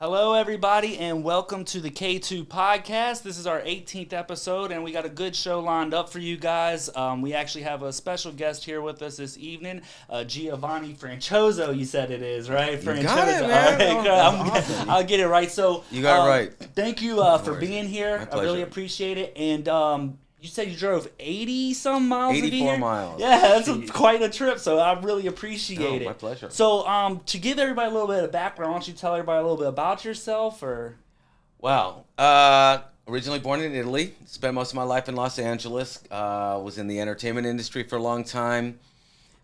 Hello, everybody, and welcome to the K2 podcast. This is our 18th episode, and we got a good show lined up for you guys. We actually have a special guest here with us this evening, Giovanni Francioso. You said it is, right? You got it, man. All right, Awesome. I'll get it right. So You got it right. Thank you for being here. My I really pleasure. appreciate it. And you said you drove 80-some miles to be 84 here? miles. Yeah, that's quite a trip, so I really appreciate it. My pleasure. So, to give everybody a little bit of background, why don't you tell everybody a little bit about yourself, or... Wow. Originally born in Italy. Spent most of my life in Los Angeles. Was in the entertainment industry for a long time.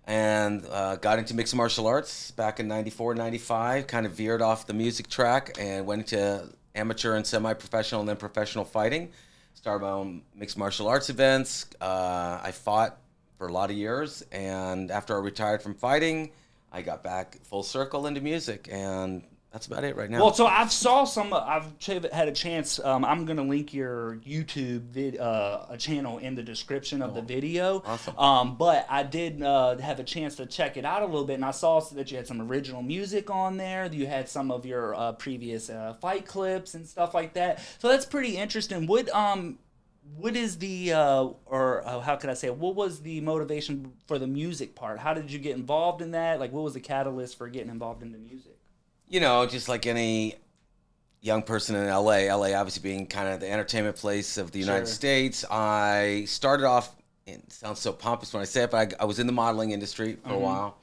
And got into mixed martial arts back in 94, 95. Kind of veered off the music track and went into amateur and semi-professional and then professional fighting. Started my own mixed martial arts events. I fought for a lot of years. And after I retired from fighting, I got back full circle into music. And that's about it right now. Well, so I've had a chance. I'm gonna link your YouTube a channel in the description of the video. Awesome. But I did have a chance to check it out a little bit, and I saw that you had some original music on there. You had some of your previous fight clips and stuff like that. So that's pretty interesting. What is the how could I say it? What was the motivation for the music part? How did you get involved in that? Like, what was the catalyst for getting involved in the music? You know, just like any young person in LA obviously being kind of the entertainment place of the United States, I started off, it sounds so pompous when I say it, but I was in the modeling industry for a while.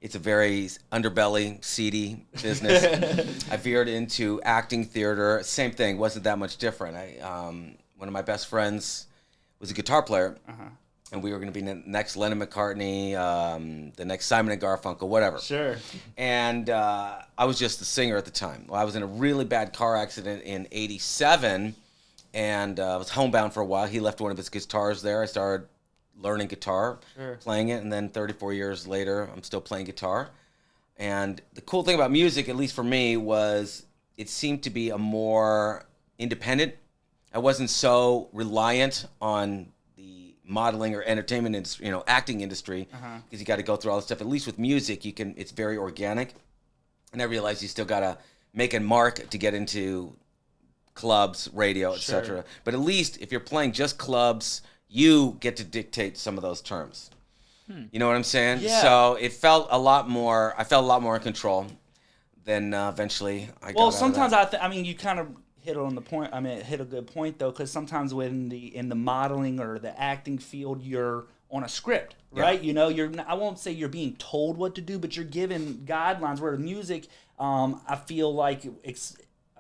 It's a very underbelly, seedy business. I veered into acting, theater, same thing, wasn't that much different. One of my best friends was a guitar player. And we were going to be the next Lennon McCartney, the next Simon and Garfunkel, whatever. Sure. And I was just the singer at the time. Well, I was in a really bad car accident in '87, and I was homebound for a while. He left one of his guitars there. I started learning guitar, playing it, and then 34 years later, I'm still playing guitar. And the cool thing about music, at least for me, was it seemed to be a more independent. I wasn't so reliant on modeling or entertainment industry, acting industry, because you got to go through all this stuff. At least with music, it's very organic. And I realized you still got to make a mark to get into clubs, radio, etc. But at least if you're playing just clubs, you get to dictate some of those terms. You know what I'm saying? Yeah. So I felt a lot more in control than eventually I got Well, out of sometimes that. I mean, you kind of hit on the point. I mean, it hit a good point though, because sometimes when in the modeling or the acting field, you're on a script, right? Yeah. You know, I won't say you're being told what to do, but you're given guidelines. Where music, I feel like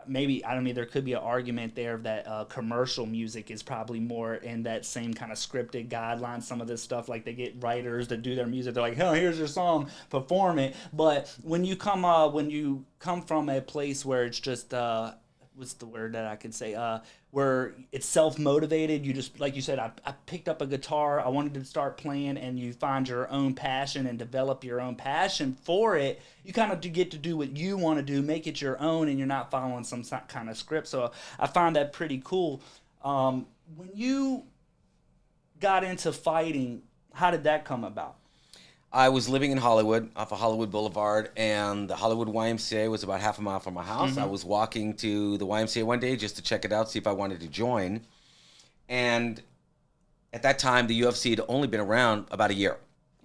maybe, I don't mean, there could be an argument there that commercial music is probably more in that same kind of scripted guidelines. Some of this stuff, like they get writers to do their music, they're like, oh, here's your song, perform it. But when you come from a place where it's just what's the word that I could say? Where it's self-motivated. You just, like you said, I picked up a guitar. I wanted to start playing, and you find your own passion and develop your own passion for it. You kind of get to do what you want to do, make it your own, and you're not following some kind of script. So I find that pretty cool. When you got into fighting, how did that come about? I was living in Hollywood, off of Hollywood Boulevard, and the Hollywood YMCA was about half a mile from my house. I was walking to the YMCA one day just to check it out, see if I wanted to join. And at that time, the UFC had only been around about a year.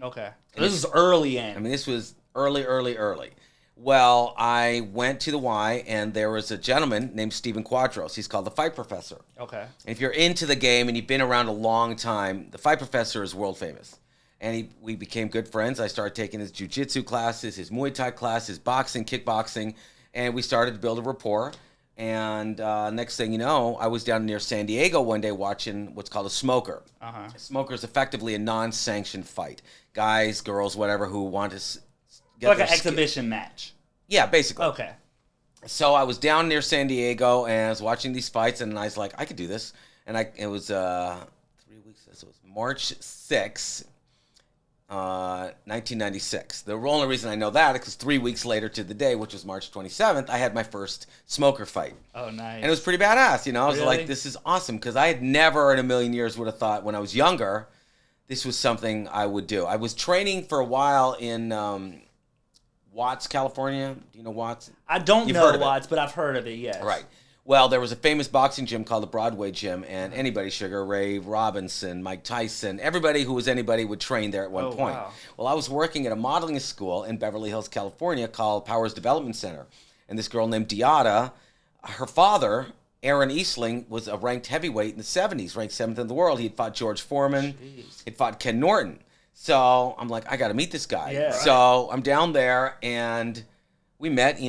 Okay. So this is early in. I mean, this was early. Well, I went to the Y, and there was a gentleman named Steven Quadros. He's called the Fight Professor. Okay. And if you're into the game and you've been around a long time, the Fight Professor is world famous. And we became good friends. I started taking his jiu-jitsu classes, his Muay Thai classes, his boxing, kickboxing, and we started to build a rapport. And next thing you know, I was down near San Diego one day watching what's called a smoker. A smoker is effectively a non-sanctioned fight. Guys, girls, whatever, who want to get Like their an exhibition match. Yeah, basically. Okay. So I was down near San Diego, and I was watching these fights, and I was like, I could do this. And it was 3 weeks, so it was March 6th. 1996. The only reason I know that is because 3 weeks later to the day, which was March 27th, I had my first smoker fight. Oh, nice. And it was pretty badass, I was Really? like, this is awesome, because I had never in a million years would have thought when I was younger this was something I would do. I was training for a while in Watts, California. Do you know Watts? I don't You've know heard of it. Watts, but I've heard of it, yes. Right. Well, there was a famous boxing gym called the Broadway Gym, and anybody, Sugar Ray Robinson, Mike Tyson, everybody who was anybody would train there at one point. Wow. Well, I was working at a modeling school in Beverly Hills, California called Powers Development Center. And this girl named Diada, her father, Aaron Eastling, was a ranked heavyweight in the 70s, ranked 7th in the world. He had fought George Foreman. He'd fought Ken Norton. So I'm like, I got to meet this guy. Yeah, so I'm down there, and we met.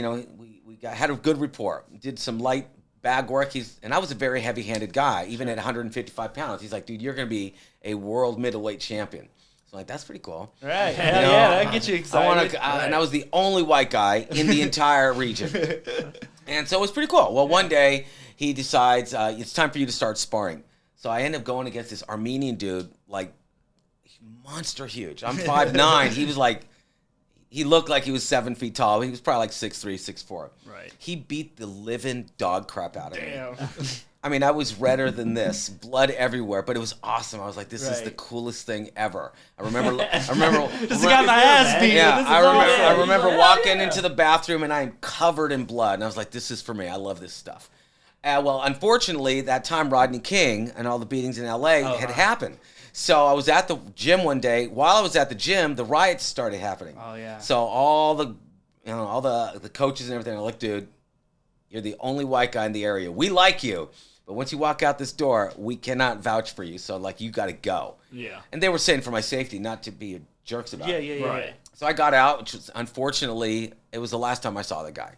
Had a good rapport. Did some light bag work. And I was a very heavy-handed guy, even at 155 pounds. He's like, dude, you're going to be a world middleweight champion. So I'm like, that's pretty cool. Right. Hell yeah, that gets you excited. And I was the only white guy in the entire region. And so it was pretty cool. Well, one day he decides it's time for you to start sparring. So I end up going against this Armenian dude, like monster huge. I'm 5'9". He was like, he looked like he was 7 feet tall. He was probably like 6'3", 6'4". Right. He beat the living dog crap out of me. Damn. I mean, I was redder than this, blood everywhere, but it was awesome. I was like, this is the coolest thing ever. I remember Just got my ass beat. Yeah, This is I awesome. remember walking into the bathroom and I'm covered in blood, and I was like, this is for me. I love this stuff. Well, unfortunately, that time Rodney King and all the beatings in L.A. had happened. So I was at the gym one day. While I was at the gym, the riots started happening. Oh yeah. So all the coaches and everything are like, dude, you're the only white guy in the area. We like you, but once you walk out this door, we cannot vouch for you. So like, you got to go. Yeah. And they were saying for my safety, not to be jerks about it. Yeah. Right. So I got out, which was, unfortunately, it was the last time I saw the guy.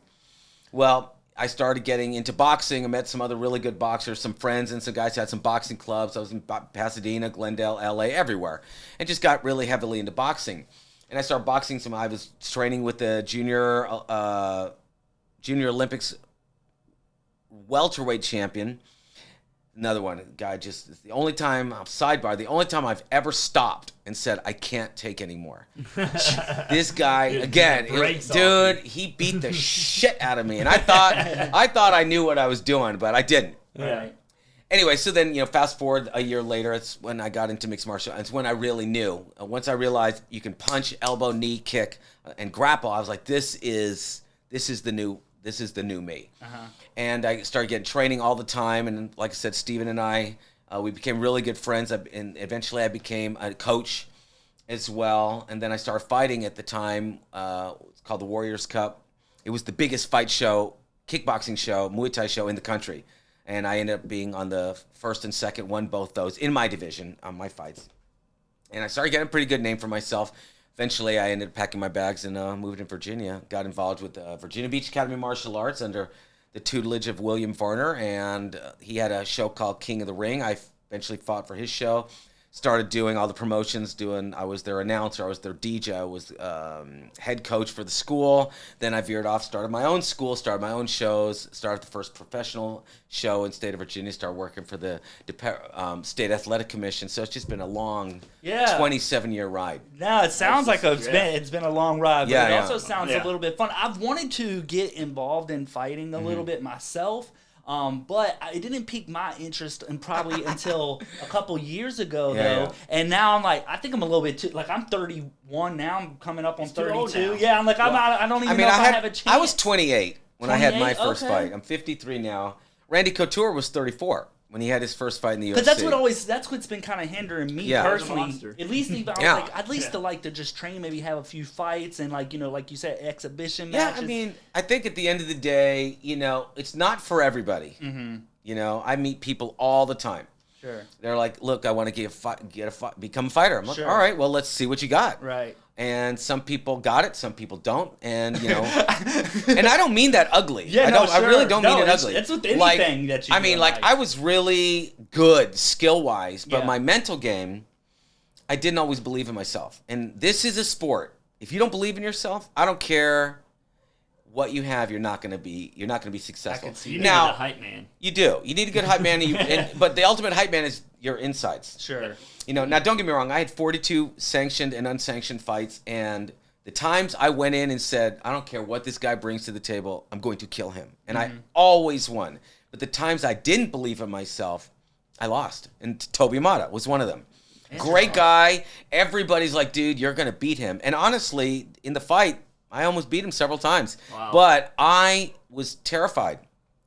Well, I started getting into boxing. I met some other really good boxers, some friends and some guys who had some boxing clubs. I was in Pasadena, Glendale, LA, everywhere, and just got really heavily into boxing. And I started boxing I was training with the Junior Olympics welterweight champion. Another one, guy just, the only time I've ever stopped and said, I can't take anymore. This guy, again, dude, he beat the shit out of me. And I thought I knew what I was doing, but I didn't. Right. Anyway, so then, fast forward a year later, it's when I got into mixed martial arts. It's when I really knew. Once I realized you can punch, elbow, knee, kick, and grapple, I was like, this is the new me. Uh-huh. And I started getting training all the time. And like I said, Steven and I, we became really good friends. And eventually I became a coach as well. And then I started fighting at the time. It's called the Warriors Cup. It was the biggest fight show, kickboxing show, Muay Thai show in the country. And I ended up being on the first and second, won both those in my division on my fights. And I started getting a pretty good name for myself. Eventually, I ended up packing my bags and moved to Virginia. Got involved with the Virginia Beach Academy of Martial Arts under the tutelage of William Varner, and he had a show called King of the Ring. I eventually fought for his show. Started doing all the promotions. I was their announcer. I was their DJ. I was head coach for the school. Then I veered off, started my own school, started my own shows, started the first professional show in the state of Virginia, started working for the State Athletic Commission. So it's just been a long 27-year ride. No, it sounds like it's been a long ride, but it also sounds a little bit fun. I've wanted to get involved in fighting a little bit myself. But it didn't pique my interest probably until a couple years ago, though. Yeah. And now I'm like, I think I'm a little bit too, like, I'm 31 now. I'm coming up on It's too old 32. now. Yeah, I'm like, I don't even know if I have a chance. I was 28 when I had my 28? first Okay. fight. I'm 53 now. Randy Couture was 34 when he had his first fight in the UFC. Because that's what's been kind of hindering me personally. Monster. At least even, I was like, at least to like to just train, maybe have a few fights and like you said, exhibition matches. I mean, I think at the end of the day, it's not for everybody. Mm-hmm. I meet people all the time. Sure. They're like, look, I want to become a fighter. I'm like, all right, well, let's see what you got. Right. And some people got it, some people don't, and and I don't mean that ugly. Yeah, I really don't mean it ugly. It's with anything that you. I mean, I was really good skill wise, but my mental game, I didn't always believe in myself. And this is a sport. If you don't believe in yourself, I don't care what you have, you're not going to be successful. You need a hype man. You do. You need a good hype man, but the ultimate hype man is your insides. Sure. Now don't get me wrong, I had 42 sanctioned and unsanctioned fights, and the times I went in and said, I don't care what this guy brings to the table, I'm going to kill him. And I always won. But the times I didn't believe in myself, I lost. And Toby Mata was one of them. Great guy. Everybody's like, dude, you're going to beat him. And honestly, in the fight, I almost beat him several times. Wow. But I was terrified.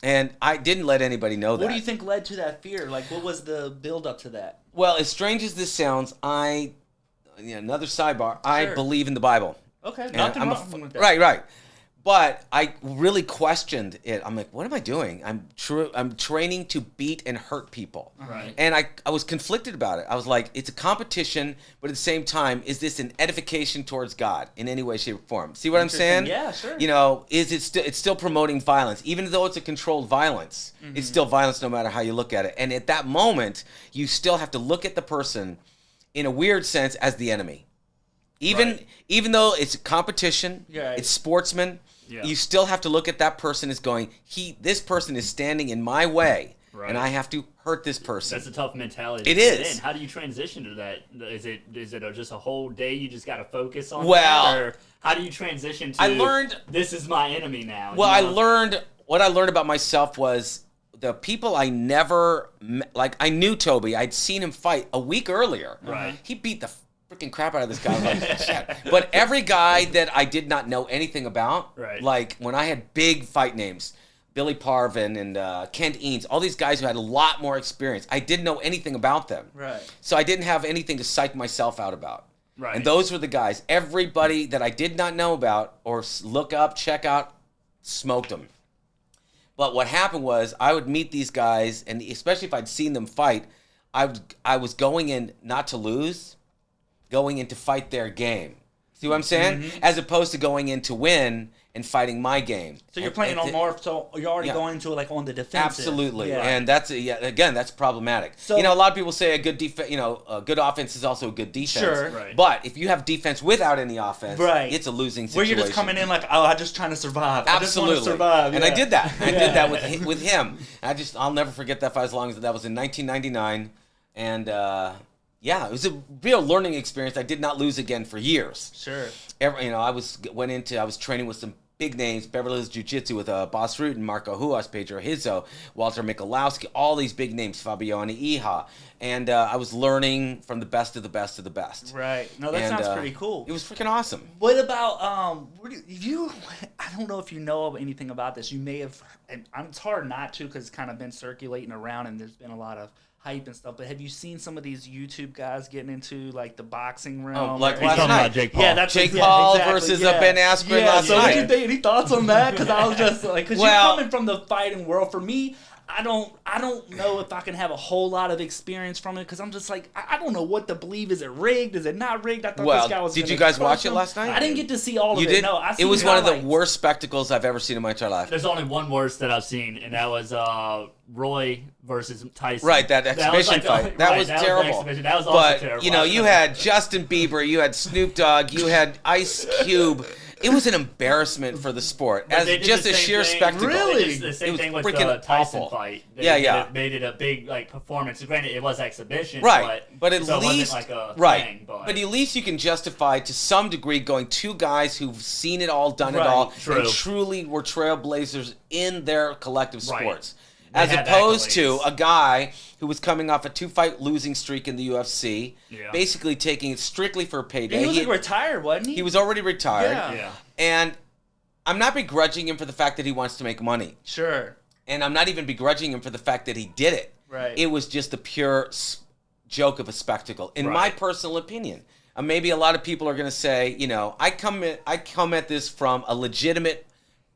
And I didn't let anybody know that. What do you think led to that fear? Like, what was the build up to that? Well, as strange as this sounds, another sidebar, I Sure. believe in the Bible. Okay, And nothing I'm wrong with that. Right. But I really questioned it. I'm like, what am I doing? I'm training to beat and hurt people. Right. And I was conflicted about it. I was like, it's a competition, but at the same time, is this an edification towards God in any way, shape, or form? See what I'm saying? Yeah, sure. You know, it's still promoting violence, even though it's a controlled violence. It's still violence, no matter how you look at it. And at that moment, you still have to look at the person, in a weird sense, as the enemy. Even though it's a competition, it's sportsmen. Yeah. You still have to look at that person as going, this person is standing in my way, and I have to hurt this person. That's a tough mentality. It get is. in. How do you transition to that? Is it just a whole day you just got to focus on Well, that? Or how do you transition to, I learned, this is my enemy now? well, what I learned about myself was the people I never met, like I knew Toby. I'd seen him fight a week earlier. Right. He beat the freaking crap out of this guy. Like, shit. But every guy that I did not know anything about, Right. like when I had big fight names, Billy Parvin and Kent Eanes, all these guys who had a lot more experience, I didn't know anything about them. Right. So I didn't have anything to psych myself out about. Right. And those were the guys. Everybody that I did not know about or look up, check out, smoked them. But what happened was I would meet these guys, and especially if I'd seen them fight, I was going in not to lose, going in to fight their game. See what I'm saying? As opposed to going in to win and fighting my game. So you're playing on more, so you're already Yeah. going to on the defensive. Absolutely, Yeah. and again, that's problematic. So- a lot of people say a good offense is also a good defense. Sure. Right. But if you have defense without any offense, Right. it's a losing Where situation. you're just coming in like, oh, I'm just trying to survive. I just Absolutely. want to survive. And I yeah. did that. I did that with him. I'll never forget that fight as long as that was in 1999, and it was a real learning experience. I did not lose again for years. Sure. I was training with some big names, Beverly Hills Jiu-Jitsu with Boss Rutan, Marco Huas, Pedro Hizzo, Walter Michalowski, all these big names, Fabiani Iha. And I was learning from the best of the best of the best. Right. No, that sounds pretty cool. It was freaking awesome. What about I don't know if you know anything about this. You may have, and it's hard not to because it's kind of been circulating around and there's been a lot of hype and stuff. But have you seen some of these YouTube guys getting into like the boxing realm? like He's last talking night. about Jake Paul. Yeah, that's Jake Paul exactly, versus yeah. Ben Askren last so night. what you think? Any thoughts on that? Because I was just like, because Well- you're coming from the fighting world. For me, I don't know if I can have a whole lot of experience from it because I'm just like I don't know what to believe. Is it rigged? Is it not rigged? I thought Well, this guy was. did gonna you guys crush watch it him. last night? I didn't get to see all of You it. did? No, I It was seen one of the highlights. worst spectacles I've ever seen in my entire life. There's only one worse that I've seen, and that was Roy versus Tyson. Right, that exhibition fight. That was terrible. That was also But, terrible. you had Justin Bieber, you had Snoop Dogg, you had Ice Cube. It was an embarrassment for the sport But as they did just the a same sheer thing. spectacle. Really? They did the same It was thing with freaking the Tyson awful. fight. Yeah. Made it a big performance. Granted, it was exhibition. Right, but at so it wasn't least like a right, thing, but at least you can justify to some degree going two guys who've seen it all, done it Right, all, true. and truly were trailblazers in their collective Right. sports, They as had opposed to accolades. a guy who was coming off a 2-fight losing streak in the UFC, Yeah. basically taking it strictly for a payday. He was like retired, wasn't he? He was already retired, yeah. and I'm not begrudging him for the fact that he wants to make money. Sure. And I'm not even begrudging him for the fact that he did it. Right. It was just a pure joke of a spectacle, in my Right. personal opinion. Maybe a lot of people are going to say, I come at this from a legitimate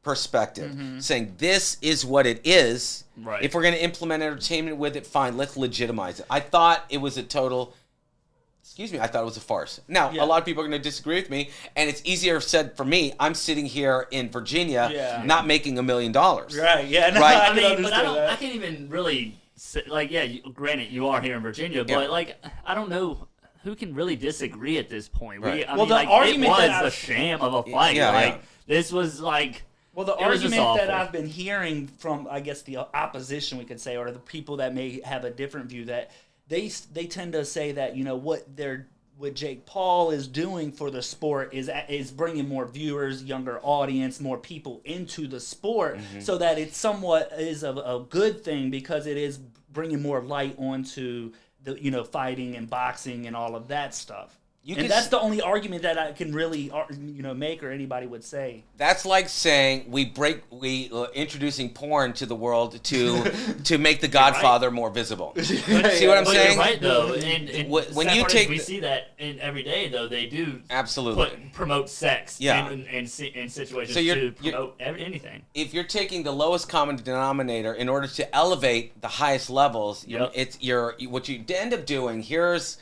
perspective, saying this is what it is. Right. If we're going to implement entertainment with it, fine, let's legitimize it. I thought it was a farce. Now, Yeah. a lot of people are going to disagree with me, and it's easier said for me. I'm sitting here in Virginia, Yeah. not making $1 million. Right. Yeah. No, Right. I, I can mean, but understand that. I can't even really say, granted, you are here in Virginia, Yeah. but I don't know who can really disagree at this point. Right. I Well, mean, the argument it that was a sham of a fight. Yeah. This was like. Well, the It was just argument that awful. I've been hearing from, I guess, the opposition, we could say, or the people that may have a different view, that they tend to say that what Jake Paul is doing for the sport is bringing more viewers, younger audience, more people into the sport, so that it somewhat is a good thing because it is bringing more light onto the fighting and boxing and all of that stuff. And that's the only argument that I can really, make or anybody would say. That's like saying we introducing porn to the world to make The Godfather more visible. See what I'm saying? You're right, though. And when you take, we see that every day, though. They do absolutely promote sex in situations to promote anything. If you're taking the lowest common denominator in order to elevate the highest levels, what you end up doing here's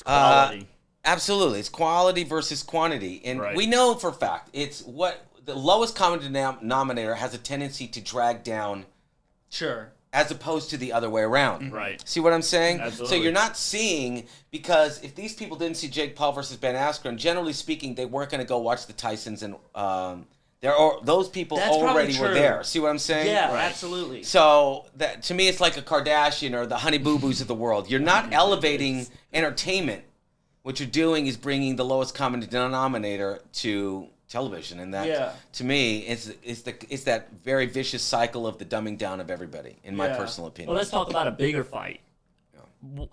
quality. Absolutely. It's quality versus quantity. And we know for a fact it's what the lowest common denominator has a tendency to drag down. Sure. As opposed to the other way around. Right. See what I'm saying? Absolutely. So you're not seeing, because if these people didn't see Jake Paul versus Ben Askren, generally speaking, they weren't going to go watch the Tysons, and those people already were there. See what I'm saying? Yeah, absolutely. So that to me, it's like a Kardashian or the Honey Boo Boos of the world. You're not elevating entertainment. What you're doing is bringing the lowest common denominator to television, and that to me is that very vicious cycle of the dumbing down of everybody, in my personal opinion. Well, let's talk about a bigger fight.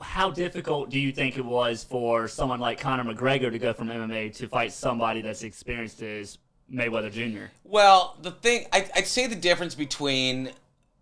How difficult do you think it was for someone like Conor McGregor to go from MMA to fight somebody that's experienced as Mayweather Jr.? Well, the thing I'd say the difference between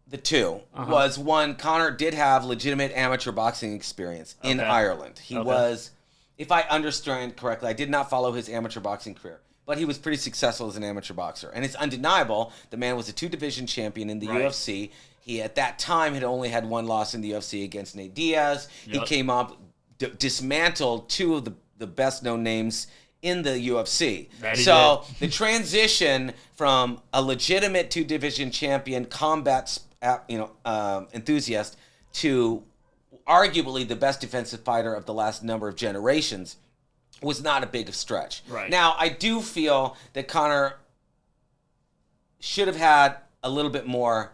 the two was, one, Conor did have legitimate amateur boxing experience in Ireland. He was, if I understand correctly, I did not follow his amateur boxing career, but he was pretty successful as an amateur boxer. And it's undeniable the man was a 2-division champion in the UFC. He, at that time, had only had one loss in the UFC against Nate Diaz. He came up, dismantled two of the best-known names in the UFC. So the transition from a legitimate 2-division champion, combat enthusiast, to arguably the best defensive fighter of the last number of generations was not a big stretch. Right. Now, I do feel that Conor should have had a little bit more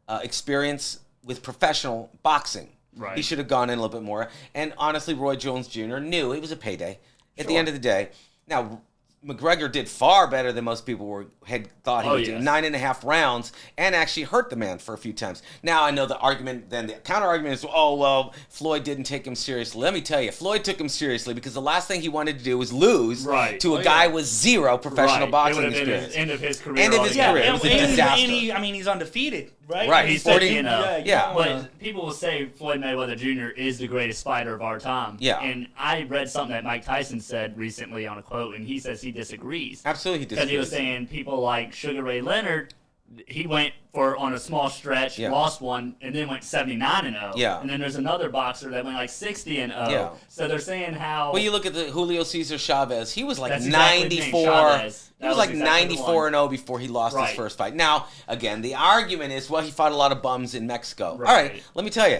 experience with professional boxing. Right. He should have gone in a little bit more. And honestly, Roy Jones Jr. knew it was a payday at the end of the day. Now, McGregor did far better than most people had thought he would do. 9.5 rounds, and actually hurt the man for a few times. Now, I know the counter argument is, oh, well, Floyd didn't take him seriously. Let me tell you, Floyd took him seriously because the last thing he wanted to do was lose to a guy with zero professional boxing experience. End of his career. End of his career. It was a disaster. He's undefeated, right? Right. He's 40. But people will say Floyd Mayweather Jr. is the greatest fighter of our time. Yeah. And I read something that Mike Tyson said recently on a quote, and he says he disagrees. Absolutely, he disagrees. Because he was saying people like Sugar Ray Leonard, he went on a small stretch, lost one, and then went 79-0. Yeah. And then there's another boxer that went like 60-0. Yeah. So they're saying how. Well, you look at the Julio Cesar Chavez. He was like 94. He was like 94-0 before he lost his first fight. Now, again, the argument is, well, he fought a lot of bums in Mexico. All right, let me tell you.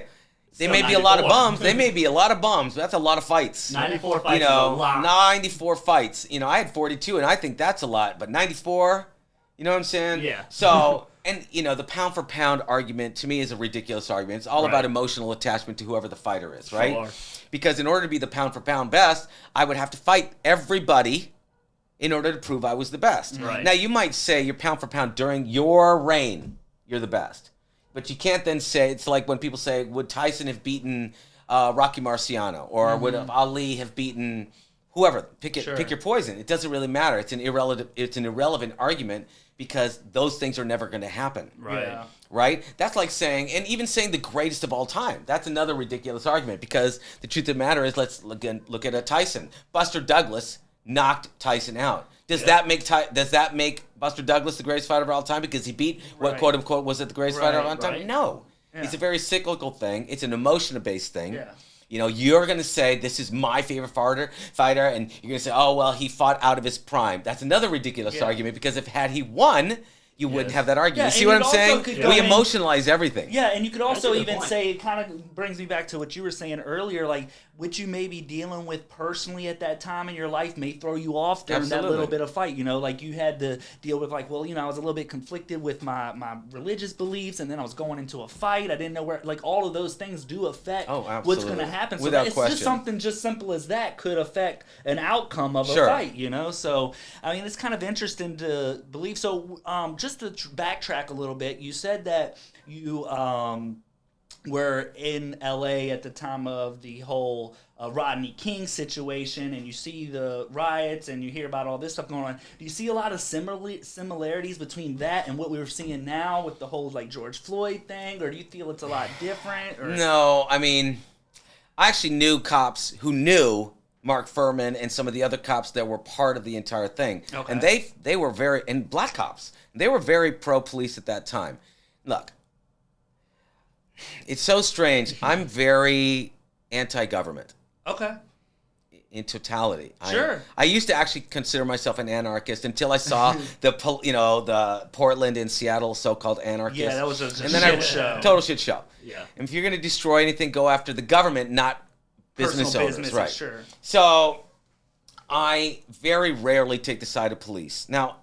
They may be a lot of bums. They may be a lot of bums. That's a lot of fights. 94 fights is a lot. 94 fights. I had 42, and I think that's a lot. But 94, you know what I'm saying? Yeah. So, and, the pound-for-pound argument, to me, is a ridiculous argument. It's all about emotional attachment to whoever the fighter is, right? Sure. Because in order to be the pound-for-pound best, I would have to fight everybody in order to prove I was the best. Right. Now, you might say you're pound-for-pound during your reign, you're the best. But you can't then say, it's like when people say, would Tyson have beaten Rocky Marciano? Or would Ali have beaten whoever? Pick your poison. It doesn't really matter. It's an irrelevant argument because those things are never going to happen. Right. Yeah. Right? That's like saying, and even saying the greatest of all time. That's another ridiculous argument because the truth of the matter is, let's look at a Tyson. Buster Douglas knocked Tyson out. Does that make Buster Douglas the greatest fighter of all time because he beat what quote unquote was it the greatest fighter of all time? No. Yeah. It's a very cyclical thing. It's an emotion-based thing. Yeah. You're going to say this is my favorite fighter, and you're going to say, oh well, he fought out of his prime. That's another ridiculous argument because had he won, you wouldn't have that argument. You see what I'm saying? We emotionalize everything. Yeah, and you could also even say, it kind of brings me back to what you were saying earlier, like what you may be dealing with personally at that time in your life may throw you off during that little bit of fight. Like you had to deal with like, well, I was a little bit conflicted with my religious beliefs, and then I was going into a fight. I didn't know where, like all of those things do affect what's going to happen. So it's just something just simple as that could affect an outcome of a fight, So, it's kind of interesting to believe. So, just to backtrack a little bit, you said that you we're in LA at the time of the whole Rodney King situation, and you see the riots and you hear about all this stuff going on. Do you see a lot of similarities between that and what we were seeing now with the whole like George Floyd thing, or do you feel it's a lot different? Or? No, I mean, I actually knew cops who knew Mark Furman and some of the other cops that were part of the entire thing. Okay. And they were very, and black cops, they were very pro-police at that time. Look, it's so strange. I'm very anti-government. Okay. In totality. Sure. I used to actually consider myself an anarchist until I saw the Portland and Seattle so-called anarchists. Yeah, that was a shit show. Total shit show. Yeah. And if you're going to destroy anything, go after the government, not business Personal owners. businesses, Right. sure. So I very rarely take the side of police. Now,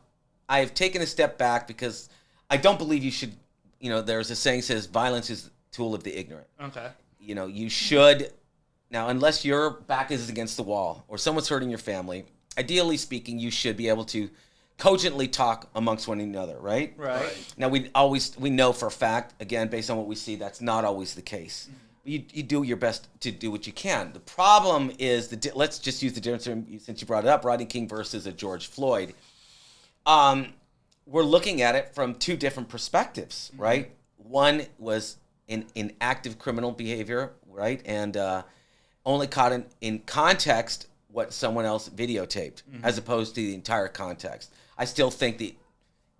I've taken a step back because I don't believe you should, there's a saying that says violence is the tool of the ignorant. Okay. You should, now, unless your back is against the wall or someone's hurting your family, ideally speaking, you should be able to cogently talk amongst one another, right? Right. Now, we know for a fact, again, based on what we see, that's not always the case. You do your best to do what you can. The problem is, let's just use the difference since you brought it up, Rodney King versus a George Floyd. We're looking at it from two different perspectives, right? One was in active criminal behavior, right? And only caught in context what someone else videotaped, as opposed to the entire context. I still think that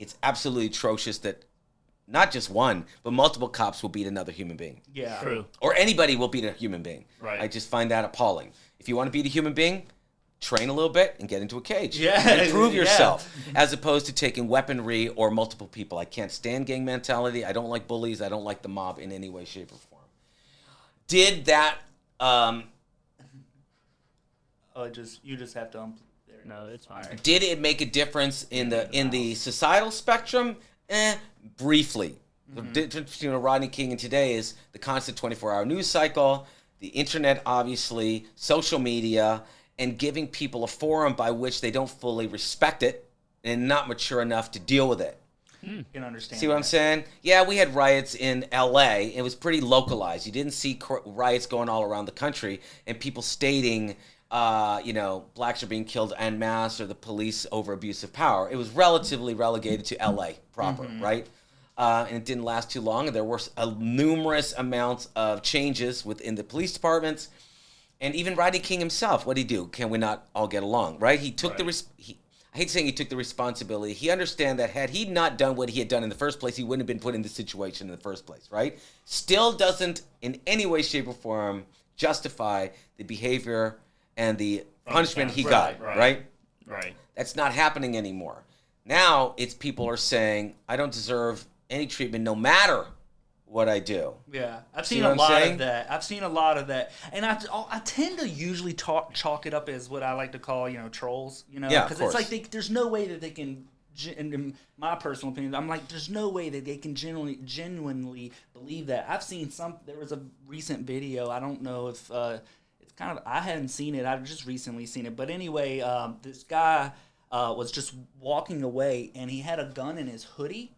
it's absolutely atrocious that not just one, but multiple cops will beat another human being. Yeah. True. Or anybody will beat a human being. Right. I just find that appalling. If you want to beat a human being, train a little bit and get into a cage. Yeah. And prove Yeah. yourself, as opposed to taking weaponry or multiple people. I can't stand gang mentality. I don't like bullies. I don't like the mob in any way, shape, or form. Did that... you just have to there. No, it's fine. Did it make a difference in the societal spectrum? Briefly. The difference between Rodney King and today is the constant 24-hour news cycle, the internet, obviously, social media, and giving people a forum by which they don't fully respect it and not mature enough to deal with it. You can understand. See what I'm saying? Yeah, we had riots in L.A. It was pretty localized. You didn't see riots going all around the country and people stating, blacks are being killed en masse or the police over abuse of power. It was relatively relegated to L.A. proper, right? And it didn't last too long. And there were numerous amounts of changes within the police departments. And even Rodney King himself, what did he do? Can we not all get along, right? He took I hate saying he took the responsibility. He understand that had he not done what he had done in the first place, he wouldn't have been put in this situation in the first place, right? Still doesn't in any way, shape, or form justify the behavior and the punishment he got, right? Right. That's not happening anymore. Now it's people are saying, I don't deserve any treatment no matter what I do. Yeah, I've See seen what a I'm lot saying? of that. I've seen a lot of that, and I tend to usually chalk it up as what I like to call trolls. Yeah, of because course. it's like there's no way that they can. In my personal opinion, I'm like, there's no way that they can genuinely believe that. I've seen there was a recent video. I don't know if it's kind of. I hadn't seen it. I've just recently seen it. But anyway, this guy was just walking away, and he had a gun in his hoodie,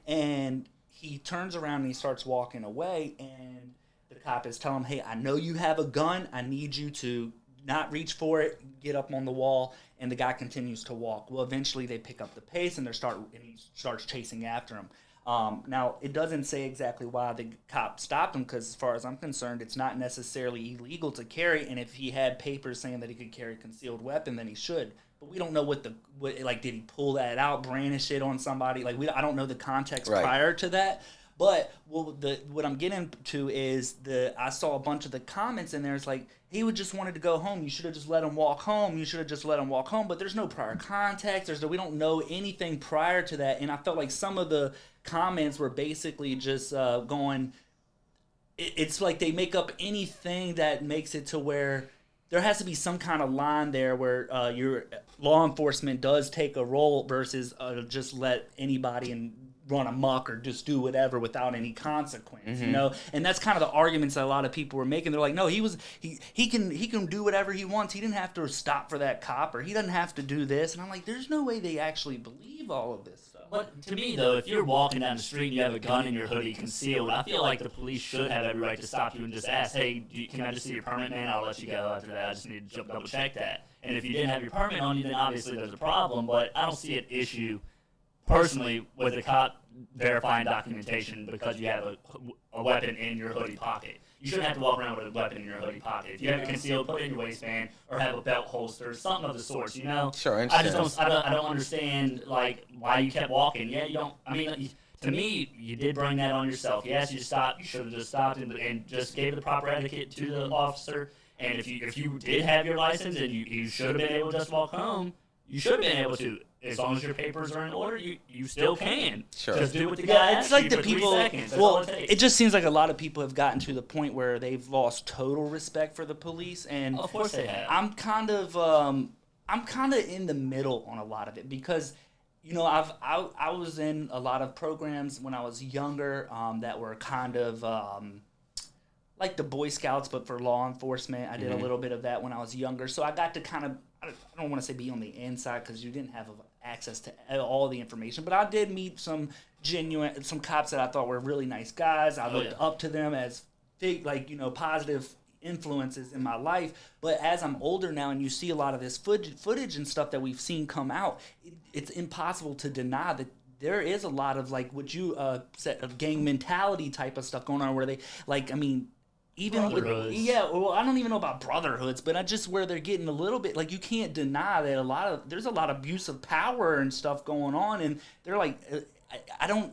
and he turns around and he starts walking away, and the cop is telling him, hey, I know you have a gun. I need you to not reach for it, get up on the wall, and the guy continues to walk. Well, eventually they pick up the pace, and he starts chasing after him. Now, it doesn't say exactly why the cop stopped him, because as far as I'm concerned, it's not necessarily illegal to carry, and if he had papers saying that he could carry a concealed weapon, then he should. But we don't know what did he pull that out, brandish it on somebody? I don't know the context prior to that. But what I'm getting to is I saw a bunch of the comments in there. It's like, he would just wanted to go home. You should have just let him walk home. You should have just let him walk home. But there's no prior context. We don't know anything prior to that. And I felt like some of the comments were basically just going. It's like they make up anything that makes it to where there has to be some kind of line there where your law enforcement does take a role versus just let anybody run amok or just do whatever without any consequence, And that's kind of the arguments that a lot of people were making. They're like, no, he can do whatever he wants. He didn't have to stop for that cop, or he doesn't have to do this. And I'm like, there's no way they actually believe all of this stuff. But to me, though, if you're walking down the street and you have a gun in your hoodie concealed, I feel like the police should have every right to stop you and just ask, hey, can I just see your permit, man? I'll let you go after that. I just need to double check that. And if you didn't have your permit on you, then obviously there's a problem. But I don't see an issue, personally, with a cop verifying documentation because you have a weapon in your hoodie pocket. You shouldn't have to walk around with a weapon in your hoodie pocket. If you have it concealed, put it in your waistband or have a belt holster, something of the sort, you know? Sure, I just don't understand, like, why you kept walking. Yeah, you don't, I mean, to me, you did bring that on yourself. He asked you to stop. You should have just stopped and just gave the proper etiquette to the officer. And if you did have your license and you should have been able to just walk home, you should have been able to. As long as your papers are in order, you still can. Sure. Just do what the guy it's asked like you the for people. 3 seconds. That's Well, all it takes. it just seems like a lot of people have gotten to the point where they've lost total respect for the police, and Of course they have. I'm kind of in the middle on a lot of it because, you know, I was in a lot of programs when I was younger that were kind of like the Boy Scouts, but for law enforcement. I did a little bit of that when I was younger, so I got to kind of, I don't want to say be on the inside because you didn't have access to all the information, but I did meet some cops that I thought were really nice guys. I looked up to them as big, like, you know, positive influences in my life. But as I'm older now and you see a lot of this footage and stuff that we've seen come out, it's impossible to deny that there is a lot of, like, what you said, of gang mentality type of stuff going on where they, like, I mean, even Brotherhoods. yeah, well, I don't even know about brotherhoods, but I just where they're getting a little bit, like, you can't deny that there's a lot of abuse of power and stuff going on, and they're like, I don't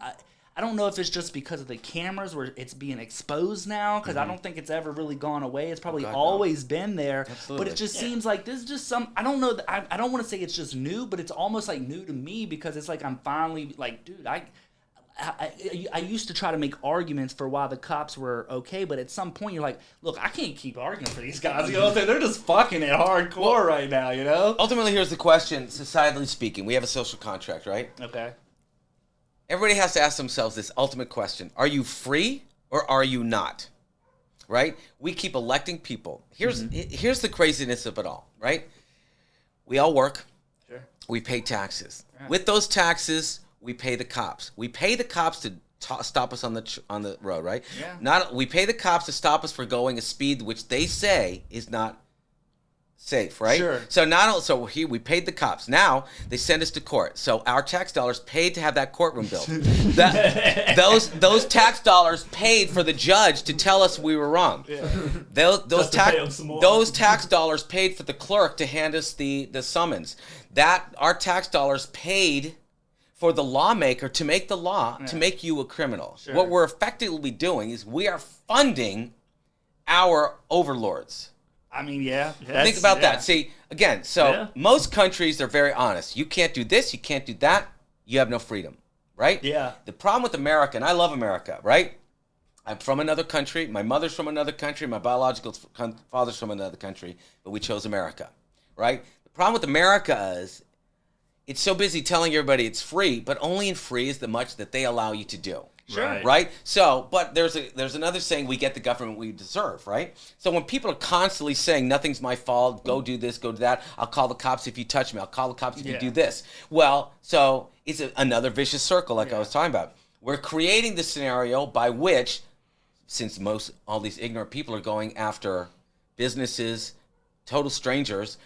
know if it's just because of the cameras where it's being exposed now, because I don't think it's ever really gone away. It's probably always been there, Absolutely. but it just seems like this is just some. I don't know. I don't want to say it's just new, but it's almost like new to me because it's like I'm finally like, dude, I used to try to make arguments for why the cops were okay, but at some point you're like, look, I can't keep arguing for these guys. You know what I'm saying? They're just fucking it hardcore right now, you know? Ultimately, here's the question, societally speaking. We have a social contract, right? Okay. Everybody has to ask themselves this ultimate question. Are you free or are you not? Right? We keep electing people. Here's the craziness of it all, right? We all work. Sure. We pay taxes. Right. With those taxes, we pay the cops. We pay the cops to stop us on the road, right? Yeah. We pay the cops to stop us for going a speed which they say is not safe, right? Sure. So here we paid the cops. Now they send us to court. So our tax dollars paid to have that courtroom built. Those tax dollars paid for the judge to tell us we were wrong. Yeah. Those tax dollars paid for the clerk to hand us the summons. Our tax dollars paid for the lawmaker to make the law to make you a criminal. Sure. What we're effectively doing is we are funding our overlords. I mean, yeah. Think about that. See, again, most countries are very honest. You can't do this, you can't do that, you have no freedom, right? Yeah. The problem with America, and I love America, right? I'm from another country, my mother's from another country, my biological father's from another country, but we chose America, right? The problem with America is it's so busy telling everybody it's free, but only in free is the much that they allow you to do. Sure. Right? So, but there's another saying, we get the government we deserve, right? So when people are constantly saying, nothing's my fault, go do this, go do that, I'll call the cops if you touch me, I'll call the cops if you do this. Well, so it's another vicious circle like I was talking about. We're creating the scenario by which, since all these ignorant people are going after businesses, total strangers,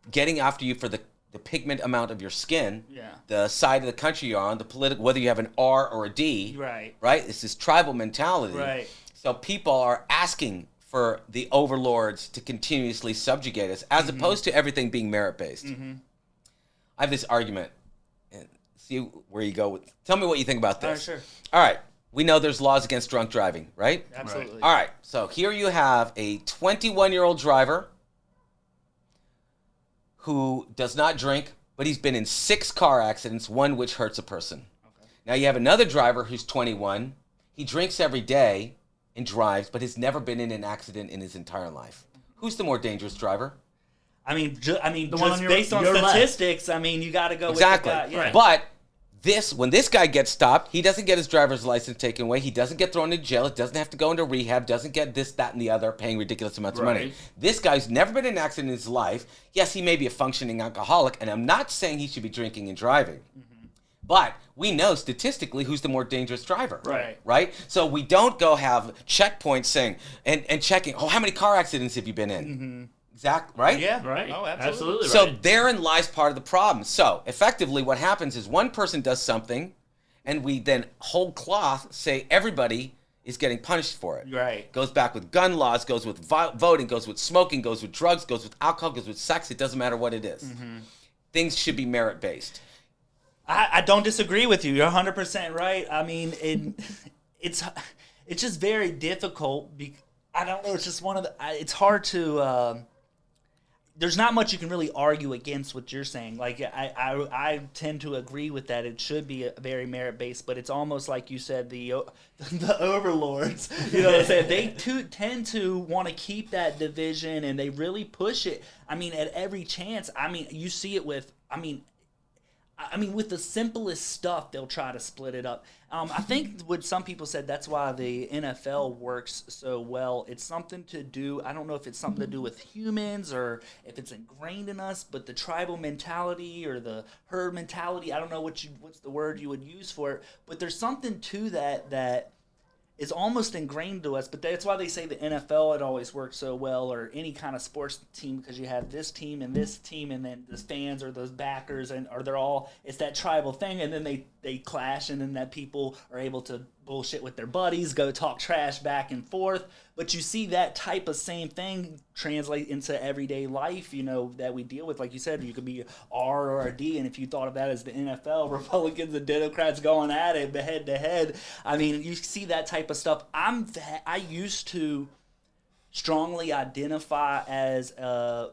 getting after you for the pigment amount of your skin, the side of the country you're on, the political, whether you have an R or a D, right? It's this tribal mentality. Right. So people are asking for the overlords to continuously subjugate us, as opposed to everything being merit-based. I have this argument, and see where you go. Tell me what you think about this. Sure. All right. We know there's laws against drunk driving, right? Absolutely. All right. So here you have a 21-year-old driver who does not drink, but he's been in 6 car accidents, one which hurts a person. Okay. Now you have another driver who's 21. He drinks every day and drives, but has never been in an accident in his entire life. Who's the more dangerous driver? I mean, The one just on based on your left. statistics, I mean, you got to go Exactly. with the guy. Yeah. But when this guy gets stopped, he doesn't get his driver's license taken away. He doesn't get thrown into jail. It doesn't have to go into rehab. Doesn't get this, that, and the other, paying ridiculous amounts of money. This guy's never been in an accident in his life. Yes, he may be a functioning alcoholic, and I'm not saying he should be drinking and driving. But we know statistically who's the more dangerous driver. Right. Right? So we don't go have checkpoints saying and checking, how many car accidents have you been in? Mm-hmm. Exactly. Right? Yeah. Right. Oh, absolutely. So right. therein lies part of the problem. So effectively what happens is one person does something and we then whole cloth say everybody is getting punished for it. Right. Goes back with gun laws, goes with voting, goes with smoking, goes with drugs, goes with alcohol, goes with sex. It doesn't matter what it is. Mm-hmm. Things should be merit-based. I don't disagree with you. You're 100% right. I mean, it's just very difficult. I don't know. It's just one of the. It's hard to. There's not much you can really argue against what you're saying. Like I tend to agree with that. It should be a very merit based, but it's almost like you said the overlords. You know what I'm saying? They tend to want to keep that division, and they really push it. I mean, at every chance. I mean, you see it with. I mean, with the simplest stuff, they'll try to split it up. I think what some people said, that's why the NFL works so well. It's something to do, I don't know if it's something to do with humans or if it's ingrained in us, but the tribal mentality or the herd mentality, I don't know what's the word you would use for it, but there's something to that is almost ingrained to us, but that's why they say the NFL, it always works so well, or any kind of sports team, because you have this team, and then the fans or those backers, or they're all, it's that tribal thing, and then they clash, and then that people are able to bullshit with their buddies, go talk trash back and forth, but you see that type of same thing translate into everyday life, that we deal with. Like you said, you could be R or a D, and if you thought of that as the NFL, Republicans and Democrats going at it head to head, I mean, you see that type of stuff. I used to strongly identify as a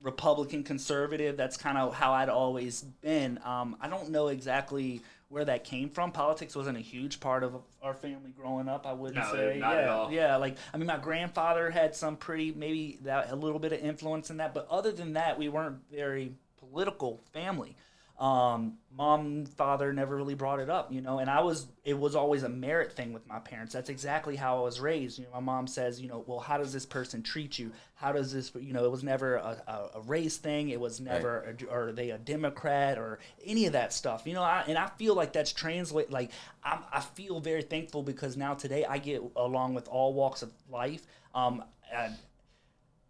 Republican conservative. That's kind of how I'd always been. I don't know exactly where that came from. Politics wasn't a huge part of our family growing up, I wouldn't say. Not at all. Yeah, my grandfather had some a little bit of influence in that, but other than that, we weren't very political family. Mom and father never really brought it up, and it was always a merit thing with my parents. That's exactly how I was raised. My mom says, well, how does this person treat you? How does this, it was never a race thing. It was never, are they a Democrat or any of that stuff, and I feel like that's I feel very thankful because now today I get along with all walks of life.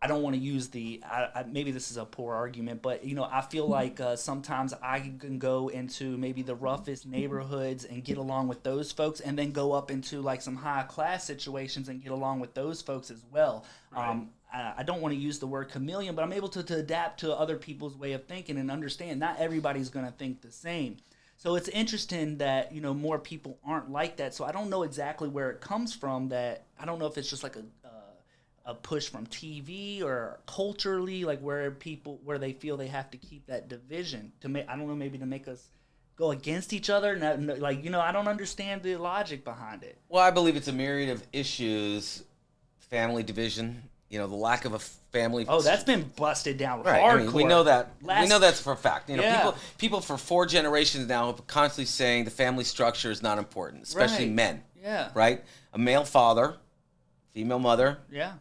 I don't want to use maybe this is a poor argument, but, I feel like sometimes I can go into maybe the roughest neighborhoods and get along with those folks and then go up into like some high class situations and get along with those folks as well. Right. I don't want to use the word chameleon, but I'm able to adapt to other people's way of thinking and understand not everybody's going to think the same. So it's interesting that, more people aren't like that. So I don't know exactly where it comes from. That I don't know if it's just like a push from TV or culturally, like where they feel they have to keep that division to make, I don't know, maybe to make us go against each other. I don't understand the logic behind it. Well, I believe it's a myriad of issues, family division, the lack of a family. Oh, that's been busted down right. hardcore. I mean, we know that. We know that's for a fact. People for 4 generations now have constantly saying the family structure is not important, especially men. Yeah. Right? A male father, female mother. Yeah.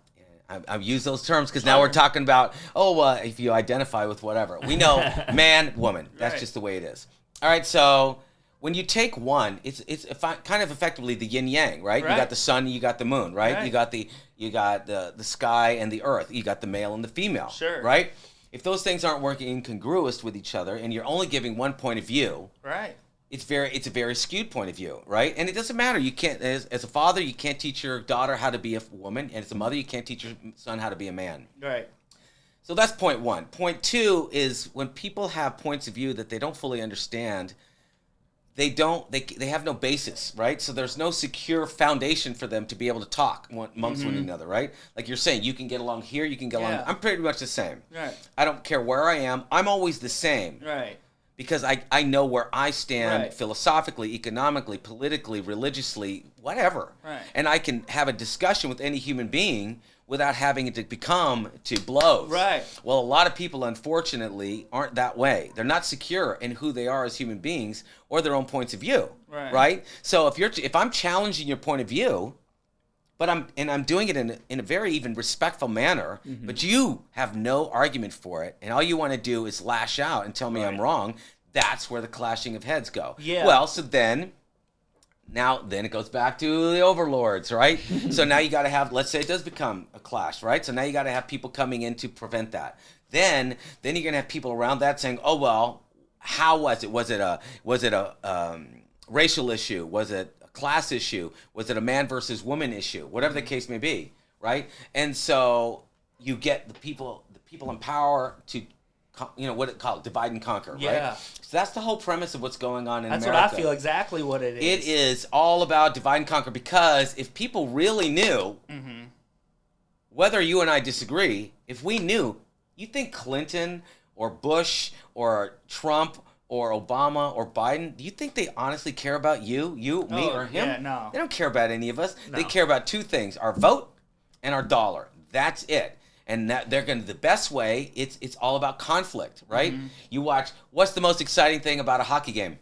I've used those terms because now we're talking about, if you identify with whatever. We know man, woman. That's just the way it is. All right, so when you take one, it's kind of effectively the yin-yang, right? You got the sun, you got the moon, right? You got the sky and the earth. You got the male and the female, right? If those things aren't working incongruous with each other and you're only giving one point of view, right? It's a very skewed point of view, right? And it doesn't matter. You can't, as a father, you can't teach your daughter how to be a woman, and as a mother, you can't teach your son how to be a man. Right. So that's point one. Point two is when people have points of view that they don't fully understand, they have no basis, right? So there's no secure foundation for them to be able to talk amongst one another, right? Like you're saying, you can get along here, you can get along. I'm pretty much the same. Right. I don't care where I am. I'm always the same. Right. Because I know where I stand philosophically, economically, politically, religiously, whatever. Right. And I can have a discussion with any human being without having it to become to blows. Right. Well, a lot of people, unfortunately, aren't that way. They're not secure in who they are as human beings or their own points of view. Right? So if I'm challenging your point of view, but I'm doing it in a very even respectful manner, but you have no argument for it, and all you want to do is lash out and tell me I'm wrong, that's where the clashing of heads go. Yeah. Well, so then it goes back to the overlords, right? So now you got to have, let's say it does become a clash, right? So now you got to have people coming in to prevent that. Then you're going to have people around that saying, oh, well, how was it? Was it a racial issue? Was it a class issue? Was it a man versus woman issue? Whatever the case may be, right? And so you get the people in power to, what it called, divide and conquer, Yeah. right? So that's the whole premise of what's going on in That's America. what I feel exactly what it is. It is all about divide and conquer, because if people really knew, whether you and I disagree, if we knew, you think Clinton or Bush or Trump or Obama or Biden, do you think they honestly care about you, me, or him? Yeah, no. They don't care about any of us. No. They care about two things: our vote and our dollar. That's it. And that they're going to, the best way, it's all about conflict, right? You watch, what's the most exciting thing about a hockey game?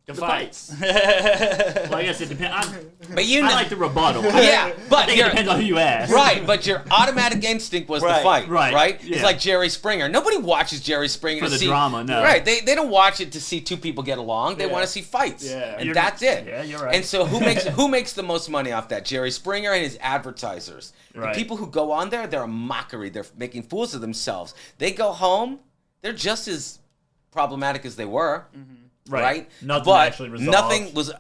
The fights. Well, I guess it depends. But you know, I like the rebuttal. Yeah, but I think it depends on who you ask. Right, but your automatic instinct was the fight, right? Yeah. It's like Jerry Springer. Nobody watches Jerry Springer For to the see drama, no. Right, they don't watch it to see two people get along. They Yeah. want to see fights, Yeah. and that's it. Yeah, you're right. And so who makes the most money off that? Jerry Springer and his advertisers. Right. The people who go on there, they're a mockery. They're making fools of themselves. They go home, they're just as problematic as they were. Right? Nothing but actually resolved. nothing was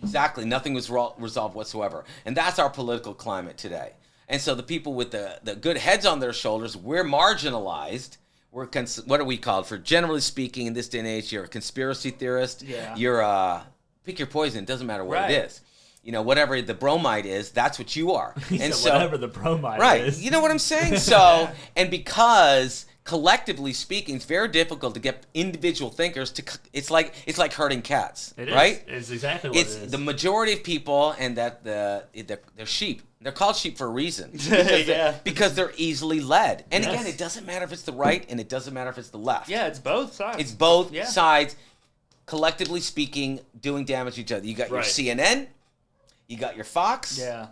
exactly nothing was resolved whatsoever, and that's our political climate today. And so the people with the good heads on their shoulders, we're marginalized. We're what are we called? For generally speaking, in this day and age, you're a conspiracy theorist. Yeah. You're pick your poison. It doesn't matter what Right. it is. Whatever the bromide is, that's what you are. And So whatever the bromide right. is. You know what I'm saying? So, and because collectively speaking, it's very difficult to get individual thinkers to. It's like herding cats, It is. right? It's exactly what It's it is. the majority of people, and that they're sheep. They're called sheep for a reason because they're easily led. And Yes. again, it doesn't matter if it's the right, and it doesn't matter if it's the left. Yeah, it's both sides. It's both Yeah. sides, collectively speaking, doing damage to each other. You got your Right. CNN, you got your Fox, Yeah.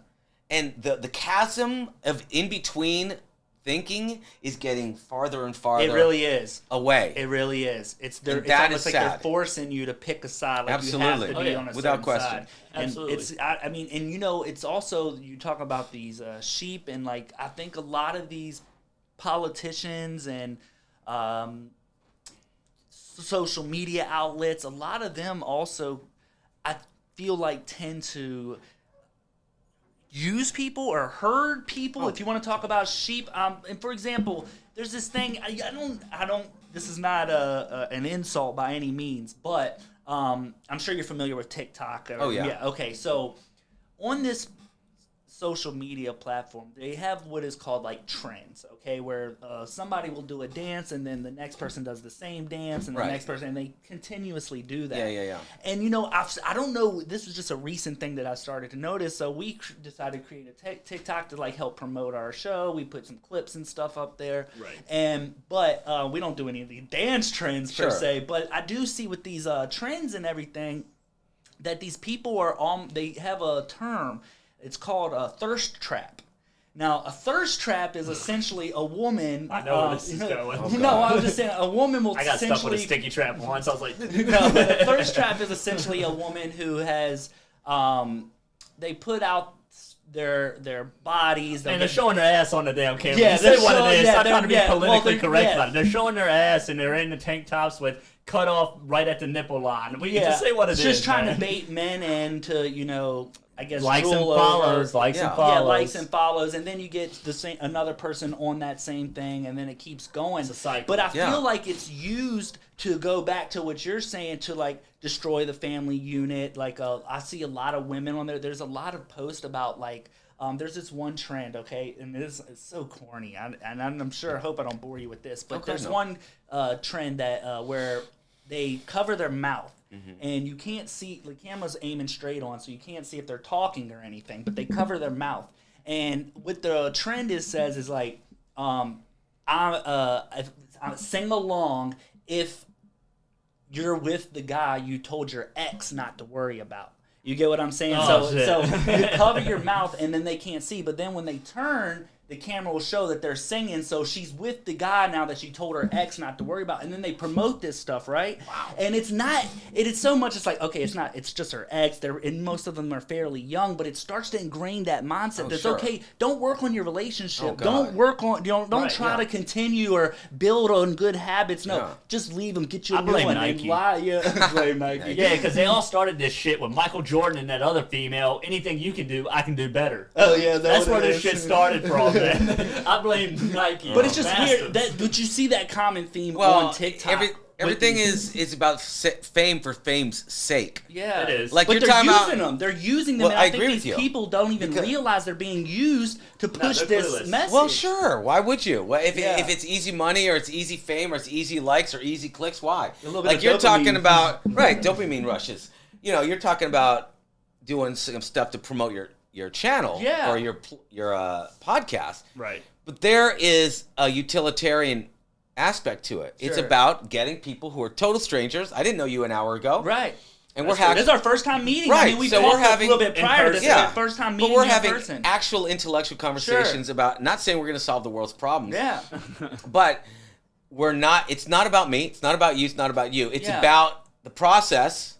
and the chasm of in between thinking is getting farther and farther. It really is. away. It really is. It's And it's that almost is like they're sad. forcing you to pick a side. Like Absolutely. you have to Oh, be yeah. on a Without certain question. side. And Absolutely. it's I mean, and it's also, you talk about these sheep, and like I think a lot of these politicians and social media outlets, a lot of them also, I feel like, tend to use people or herd people. If you want to talk about sheep, and for example, there's this thing. I don't. This is not an insult by any means, but I'm sure you're familiar with TikTok. Oh, yeah. Okay. So on this social media platform, they have what is called like trends. Okay, where somebody will do a dance, and then the next person does the same dance, and the Right. next person, and they continuously do that. Yeah. And I don't know. This was just a recent thing that I started to notice. So we decided to create a TikTok to like help promote our show. We put some clips and stuff up there. Right. But we don't do any of the dance trends per Sure. se. But I do see with these trends and everything that these people are on. They have a term. It's called a thirst trap. Now, a thirst trap is essentially a woman. I know where this is going. No, I was just saying a woman will I got stuck with a essentially. sticky trap once. I was like, No, but a thirst trap is essentially a woman who has, they put out their bodies. and they're showing their ass on the damn camera. Yeah, You say they're what showing- it is. yeah, Stop they're- trying to be yeah, well, politically they're- correct yeah. about it. They're showing their ass, and they're in the tank tops with cut off right at the nipple line. We can just say what it is. Just trying man. to bait men into, I guess, likes and drool over- follows, likes Yeah. and follows. Yeah, likes and follows, and then you get another person on that same thing, and then it keeps going. It's a cycle. But I Yeah. feel like it's used to go back to what you're saying, to like destroy the family unit. Like I see a lot of women on there. There's a lot of posts about like. There's this one trend, okay, and it's so corny, and I'm sure, I hope I don't bore you with this, but Okay, there's no. one trend that where they cover their mouth, Mm-hmm. and you can't see, the camera's aiming straight on, so you can't see if they're talking or anything, but they cover their mouth. And what the trend says is like, I sing along if you're with the guy you told your ex not to worry about. You get what I'm saying? Oh, shit. So you cover your mouth, and then they can't see. But then when they turn, the camera will show that they're singing, so she's with the guy now that she told her ex not to worry about, and then they promote this stuff, right? Wow. And it's not, it is so much, it's like, okay, it's not, it's just her ex, and most of them are fairly young, but it starts to ingrain that mindset that's sure. okay, don't work on your relationship, Oh, God. don't work on, don't Right, try yeah. to continue or build on good habits, no, Yeah. just leave them, get you I a new blame one, Nike. and lie, yeah, blame Nike. Yeah, because they all started this shit with Michael Jordan and that other female. Anything you can do, I can do better. Oh yeah, That's where this is. shit started from, man. I blame Nike. But it's just bastards. weird. But you see that common theme Well, on TikTok. everything is about fame for fame's sake. Yeah, It is. Like but you're they're talking using about. them. They're using them. Well, and I I think agree these with you. people don't even Because- realize they're being used to push they're this clueless. message. Well, sure. Why would you? Well, if Yeah. it's easy money or it's easy fame or it's easy likes or easy clicks, why? A little bit Like of you're talking dopamine. about right dopamine rushes. You know, you're talking about doing some stuff to promote your channel Yeah. or your podcast. Right. But there is a utilitarian aspect to it. It's Sure. about getting people who are total strangers. I didn't know you an hour ago. Right. And we're This having is our first time meeting. Right, I mean, we so talked we're having a little bit in prior to this. person. Yeah. First time but meeting we're in having person. actual intellectual conversations about not saying we're going to solve the world's problems. Yeah. But we're not. It's not about me. It's not about you. It's not about you. It's Yeah. about the process,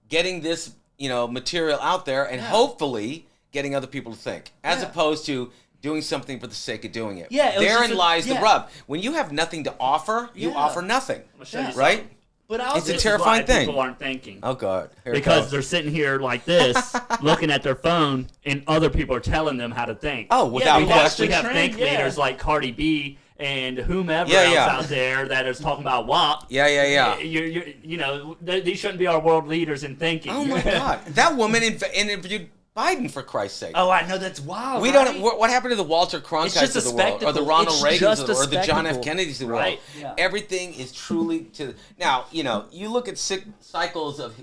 getting this material out there, and Yeah. hopefully getting other people to think, as Yeah. opposed to doing something for the sake of doing it. Yeah, it was Therein just lies the yeah. rub. When you have nothing to offer, you Yeah. offer nothing. I'm gonna show Yeah. you Right? something. But also, It's a This is terrifying why thing. People aren't thinking. Oh God! Here it Because goes. they're sitting here like this, looking at their phone, and other people are telling them how to think. Oh, without we question. have Trend, think yeah. leaders like Cardi B and whomever Yeah, else yeah. out there that is talking about WAP. Yeah. These shouldn't be our world leaders in thinking. Oh my God! That woman interviewed Biden, for Christ's sake. oh, I know that's wild. We right? don't. What happened to the Walter It's Cronkite just a of the world, or the spectacle. Ronald It's Reagans just of the a world, or the John F. spectacle. Kennedys of the Right. world? Yeah. Everything is truly to now. You look at cycles of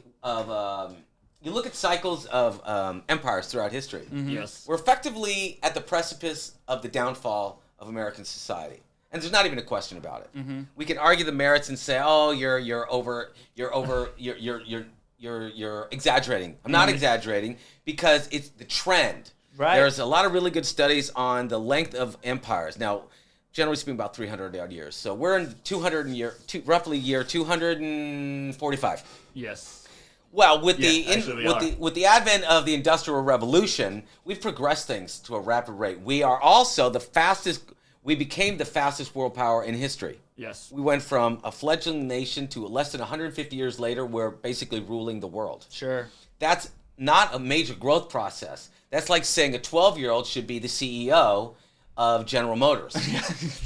empires throughout history. Yes. We're effectively at the precipice of the downfall of American society, and there's not even a question about it. We can argue the merits and say, "Oh, you're exaggerating." I'm not exaggerating because it's the trend. Right. There's a lot of really good studies on the length of empires. Now, generally speaking, about 300 odd years. So we're in roughly year 245. Yes. Well, with Yeah, actually we are. with the advent of the Industrial Revolution, we've progressed things to a rapid rate. We are also the fastest. We became the fastest world power in history. Yes. We went from a fledgling nation to less than 150 years later, we're basically ruling the world. Sure. That's not a major growth process. That's like saying a 12-year-old should be the CEO of General Motors,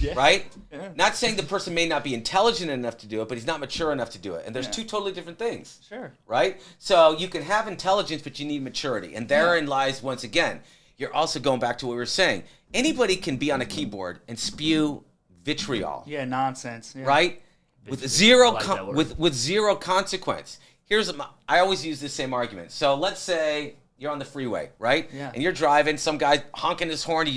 Yeah. right? Yeah. Not saying the person may not be intelligent enough to do it, but he's not mature enough to do it. And there's Yeah. two totally different things, Sure. right? So you can have intelligence, but you need maturity. And therein lies, once again, you're also going back to what we were saying. Anybody can be on a keyboard and spew vitriol, Yeah, nonsense. Yeah. right? With Vitriol. zero I like that word. with zero consequence. I always use the same argument. So let's say you're on the freeway, right? Yeah. And you're driving, some guy honking his horn,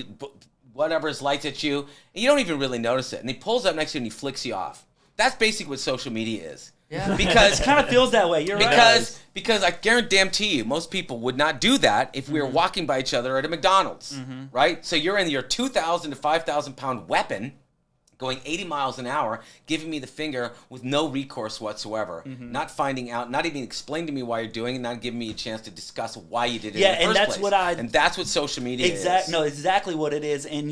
whatever, his lights at you, and you don't even really notice it. And he pulls up next to you and he flicks you off. That's basically what social media is. Yeah. Because it kind of feels that way. You're right. because I guarantee you, most people would not do that if we were walking by each other at a McDonald's, right? So you're in your 2,000 to 5,000 pound weapon, going 80 miles an hour, giving me the finger with no recourse whatsoever, not finding out, not even explaining to me why you're doing it, not giving me a chance to discuss why you did it Yeah, in the and first that's place. And that's what social media is. No, exactly what it is. And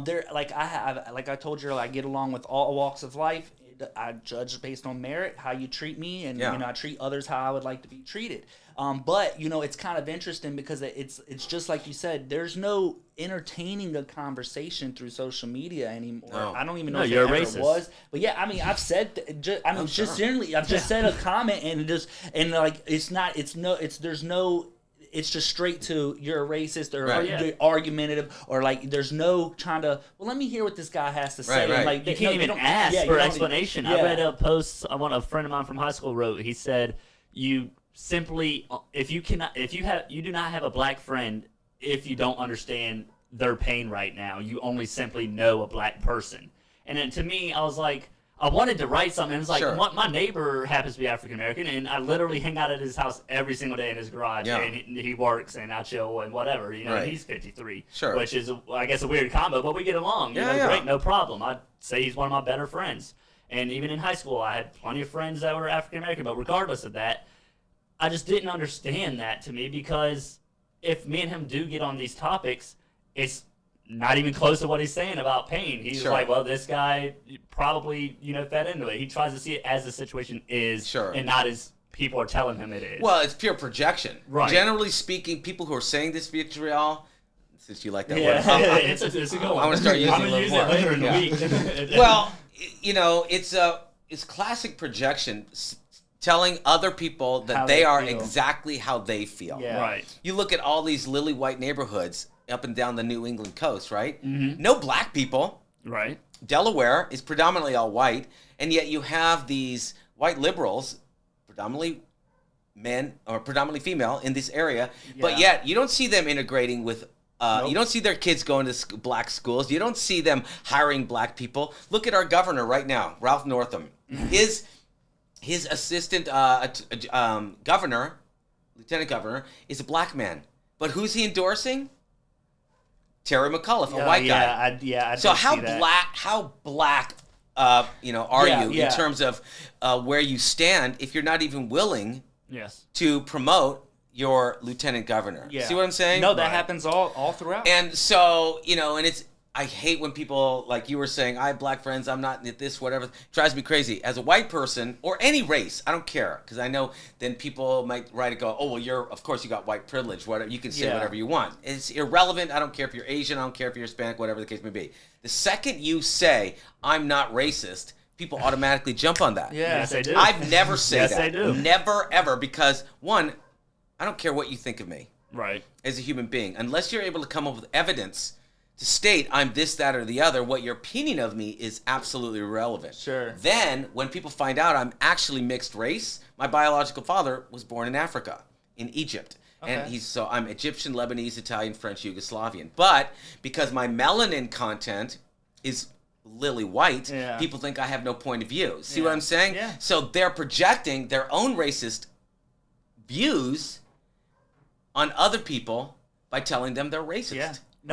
there, like I told you, I get along with all walks of life. I judge based on merit, how you treat me, and Yeah. I treat others how I would like to be treated. But it's kind of interesting because it's just like you said. There's no entertaining a conversation through social media ananymore. No. I don't even know No, if you're it a ever racist. was. But yeah, I mean, I've said, generally, I've just said a comment and it's just straight to you're a racist or Right. you're argumentative or like there's no trying to let me hear what this guy has to say. Right, right. And like You can't even ask yeah, you for don't- explanation. yeah. I read a post a friend of mine from high school wrote. He said, "You simply, if you do not have a black friend if you don't understand their pain right now. You only simply know a black person." And then to me, I was like, I wanted to write something. And it's like, Sure. my neighbor happens to be African American, and I literally hang out at his house every single day in his garage. Yeah. And he works, and I chill and whatever. You know, Right. he's 53, Sure. which is, I guess, a weird combo, but we get along. You Yeah, know, yeah. great, no problem. I'd say he's one of my better friends. And even in high school, I had plenty of friends that were African American, but regardless of that, I just didn't understand that to me, because if me and him do get on these topics, it's not even close to what he's saying about pain. He's Sure. like, well, this guy probably, fed into it. He tries to see it as the situation is, Sure. and not as people are telling him it is. Well, it's pure projection. Right. Generally speaking, people who are saying this vitriol, since you like that yeah, word, it's a good one. I wanna start using I'm it a gonna little use it more. later in Yeah. the week. well, it's classic projection, telling other people that How they they are feel. exactly how they feel. Yeah. Right. You look at all these lily white neighborhoods up and down the New England coast, right? Mm-hmm. No black people. Right. Delaware is predominantly all white, and yet you have these white liberals, predominantly men or predominantly female in this area, but Yeah. yet you don't see them integrating with. You don't see their kids going to black schools. You don't see them hiring black people. Look at our governor right now, Ralph Northam. His assistant governor, lieutenant governor, is a black man. But who's he endorsing? Terry McAuliffe, a white guy. I So did how see that. black, are Yeah, you yeah. in terms of where you stand if you're not even willing Yes. to promote your lieutenant governor? Yeah. See what I'm saying? No, that Right. happens all throughout. And so, and it's, I hate when people, like you were saying, I have black friends, I'm not this, whatever. It drives me crazy. As a white person, or any race, I don't care. Because I know then people might write it, go, oh, well, of course you got white privilege. Whatever, you can say Yeah. whatever you want. It's irrelevant. I don't care if you're Asian. I don't care if you're Hispanic, whatever the case may be. The second you say, I'm not racist, people automatically jump on that. Yeah. Yes, they do. I've never said Yes, that. they do. Never, ever. Because, one, I don't care what you think of me Right. as a human being. Unless you're able to come up with evidence to state I'm this, that, or the other, what your opinion of me is absolutely irrelevant. Sure. Then, when people find out I'm actually mixed race, my biological father was born in Africa, in Egypt. And Okay. I'm Egyptian, Lebanese, Italian, French, Yugoslavian. But because my melanin content is lily white, Yeah. people think I have no point of view. See Yeah. what I'm saying? Yeah. So they're projecting their own racist views on other people by telling them they're racist. Yeah.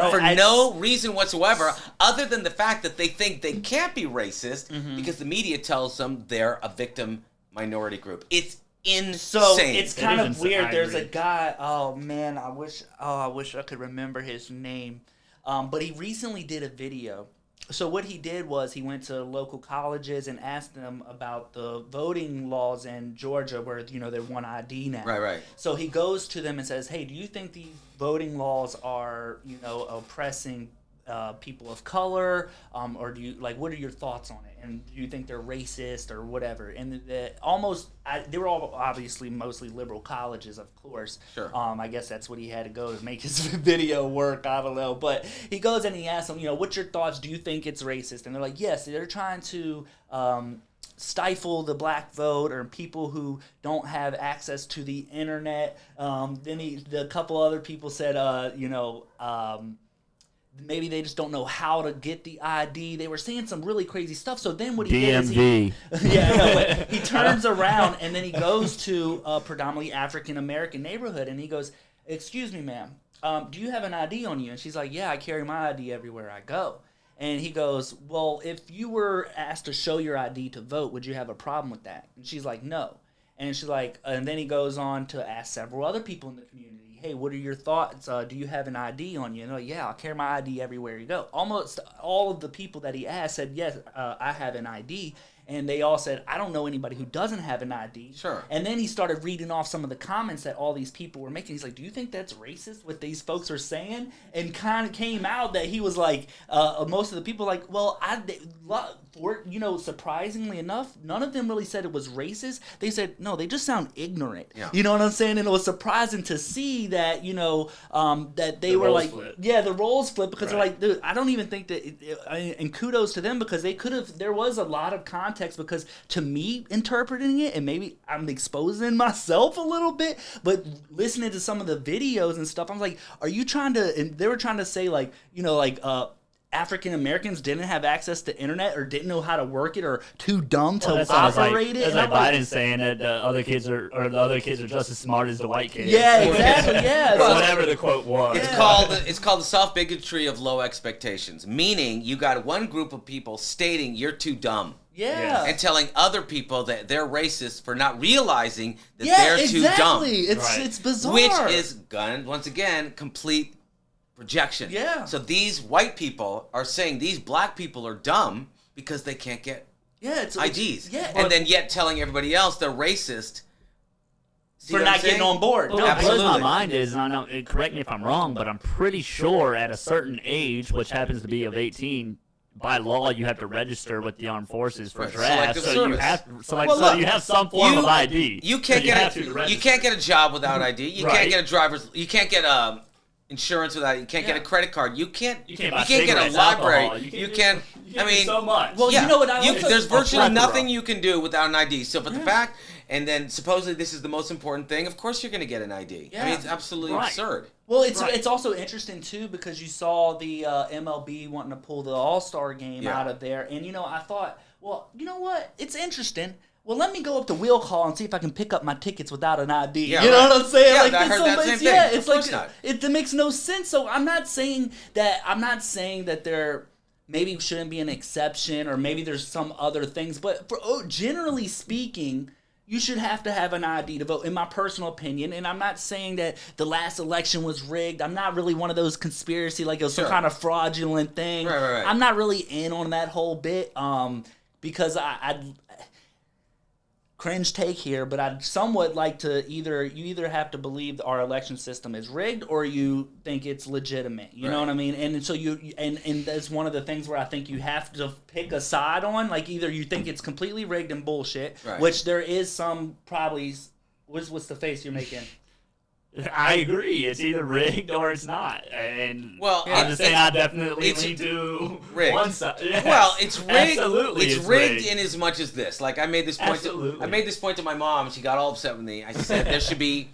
For No, no reason whatsoever, other than the fact that they think they can't be racist Mm-hmm. because the media tells them they're a victim minority group. It's insane. So it's It kind is of insane. weird. I There's a agree. guy. Oh man, I wish I could remember his name. But he recently did a video. So what he did was he went to local colleges and asked them about the voting laws in Georgia, where they're one ID now. Right. So he goes to them and says, "Hey, do you think these voting laws are oppressing people of color, or do you what are your thoughts on it? And do you think they're racist or whatever?" And they were all obviously mostly liberal colleges, of course. Sure. I guess that's what he had to go to make his video work. I don't know, but he goes and he asks them, what's your thoughts? Do you think it's racist? And they're like, yes, they're trying to stifle the black vote or people who don't have access to the internet. Then a couple other people said, maybe they just don't know how to get the ID. They were saying some really crazy stuff. So then what he did is he turns around and then he goes to a predominantly African American neighborhood and he goes, "Excuse me, ma'am, do you have an ID on you?" And she's like, "Yeah, I carry my ID everywhere I go." And he goes, "Well, if you were asked to show your ID to vote, would you have a problem with that?" And she's like, "No." And she's like, and then he goes on to ask several other people in the community, "Hey, what are your thoughts? Do you have an ID on you?" And they're like, "Yeah, I carry my ID everywhere you go." Almost all of the people that he asked said, "Yes, I have an ID." And they all said, "I don't know anybody who doesn't have an ID." Sure. And then he started reading off some of the comments that all these people were making. He's like, "Do you think that's racist what these folks are saying?" And kind of came out that he was like, most of the people like, well, surprisingly enough, none of them really said it was racist. They said, no, they just sound ignorant. Yeah. You know what I'm saying? And it was surprising to see that, that they The were roles like, flip. yeah, the roles flip because they're Right. like, dude, I don't even think that, and kudos to them because they could have, there was a lot of context because to me interpreting it, and maybe I'm exposing myself a little bit, but listening to some of the videos and stuff, I'm like, are you trying to, and they were trying to say African Americans didn't have access to internet or didn't know how to work it or too dumb to That's operate it. That's And like I'm like, Biden saying that the other kids are just as smart as the white kids. yeah, exactly. Yeah. Or whatever the quote was. It's called the self-bigotry of low expectations, meaning you got one group of people stating you're too dumb. Yeah. And telling other people that they're racist for not realizing that they're too dumb. It's bizarre. Which is, once again, complete projection. Yeah. So these white people are saying these black people are dumb because they can't get IDs. Yeah. And then yet telling everybody else they're racist. For not getting on board. But what blows my mind is, and I know, correct me if I'm wrong, but I'm pretty sure at a certain age, which happens to be of 18, by law, you have to register with the armed forces for draft. So you have, you have some form of ID. You can't get a job without ID. You can't get a driver's. You can't get insurance without. You can't get a credit card. You can't get a library. You can't. I mean, so much. Well, you know what? There's virtually nothing you can do without an ID. So, but the fact, and then supposedly this is the most important thing. Of course, you're going to get an ID. Yeah. I mean, it's absolutely absurd. Well, it's also interesting too because you saw the MLB wanting to pull the All-Star game out of there, and I thought, well, you know what? It's interesting. Well, let me go up to Wheel Call and see if I can pick up my tickets without an ID. Yeah, you know what I'm saying? Yeah, like, I heard that same thing. Yeah, it's of course not. It makes no sense. So I'm not saying that there maybe shouldn't be an exception or maybe there's some other things, but generally speaking, you should have to have an ID to vote, in my personal opinion. And I'm not saying that the last election was rigged. I'm not really one of those conspiracy, like it was some kind of fraudulent thing. Right. I'm not really in on that whole bit because I cringe take here, but I'd somewhat like to either have to believe our election system is rigged or you think it's legitimate. You know what I mean? And so and that's one of the things where I think you have to pick a side on. Like either you think it's completely rigged and bullshit, which there is some probably. What's the face you're making? I agree. It's either rigged or it's not. And I'm just saying I definitely lean to one side. Yes, well, it's rigged. Absolutely, it's rigged in as much as this. Like I made this point. Absolutely. I made this point to my mom, and she got all upset with me. I said there should be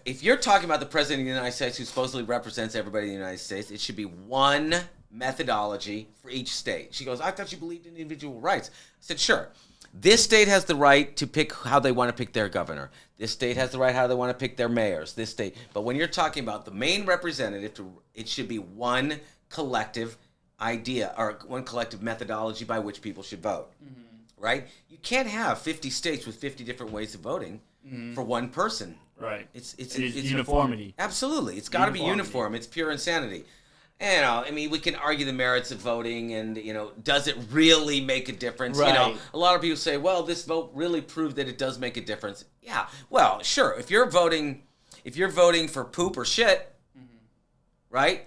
if you're talking about the president of the United States who supposedly represents everybody in the United States, it should be one methodology for each state. She goes, I thought you believed in individual rights. I said, sure. This state has the right to pick how they want to pick their governor. This state has the right how they want to pick their mayors. This state. But when you're talking about the main representative, it should be one collective idea or one collective methodology by which people should vote. Mm-hmm. Right? You can't have 50 states with 50 different ways of voting for one person. Right. It's uniformity. Absolutely. It's got to be uniform. It's pure insanity. And, I mean, we can argue the merits of voting and, does it really make a difference? Right. A lot of people say, well, this vote really proved that it does make a difference. Yeah, well, sure. If you're voting for poop or shit, right?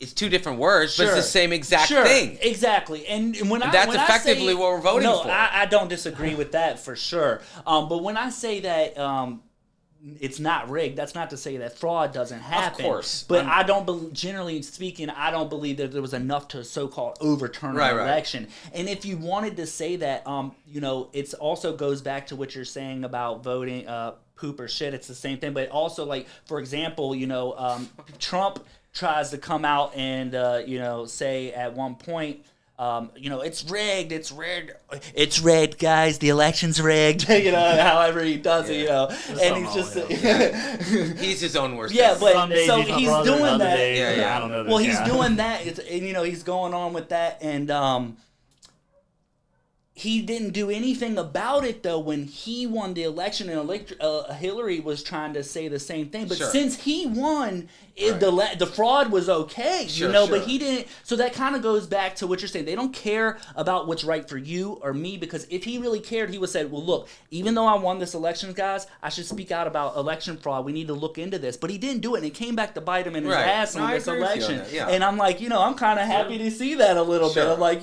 It's two different words, but it's the same exact thing. Exactly. And that's effectively what we're voting for. No, I don't disagree with that for sure. But when I say that it's not rigged, that's not to say that fraud doesn't happen. Of course. But I don't generally speaking, I don't believe that there was enough to so-called overturn an election. And if you wanted to say that, it also goes back to what you're saying about voting poop or shit. It's the same thing. But also, like, for example, Trump tries to come out and, say at one point, it's rigged, guys. The election's rigged. However he does it, and he's just he's his own worst. Yeah, but so he's doing that. I don't know. Well, he's doing that, and he's going on with that, and he didn't do anything about it though when he won the election, and Hillary was trying to say the same thing. But since he won, the fraud was okay, but he didn't. So that kind of goes back to what you're saying. They don't care about what's right for you or me, because if he really cared, he would say, well, look, even though I won this election, guys, I should speak out about election fraud. We need to look into this. But he didn't do it, and it came back to bite him in his ass on this election. And I'm like, I'm kind of happy to see that a little bit. I'm like,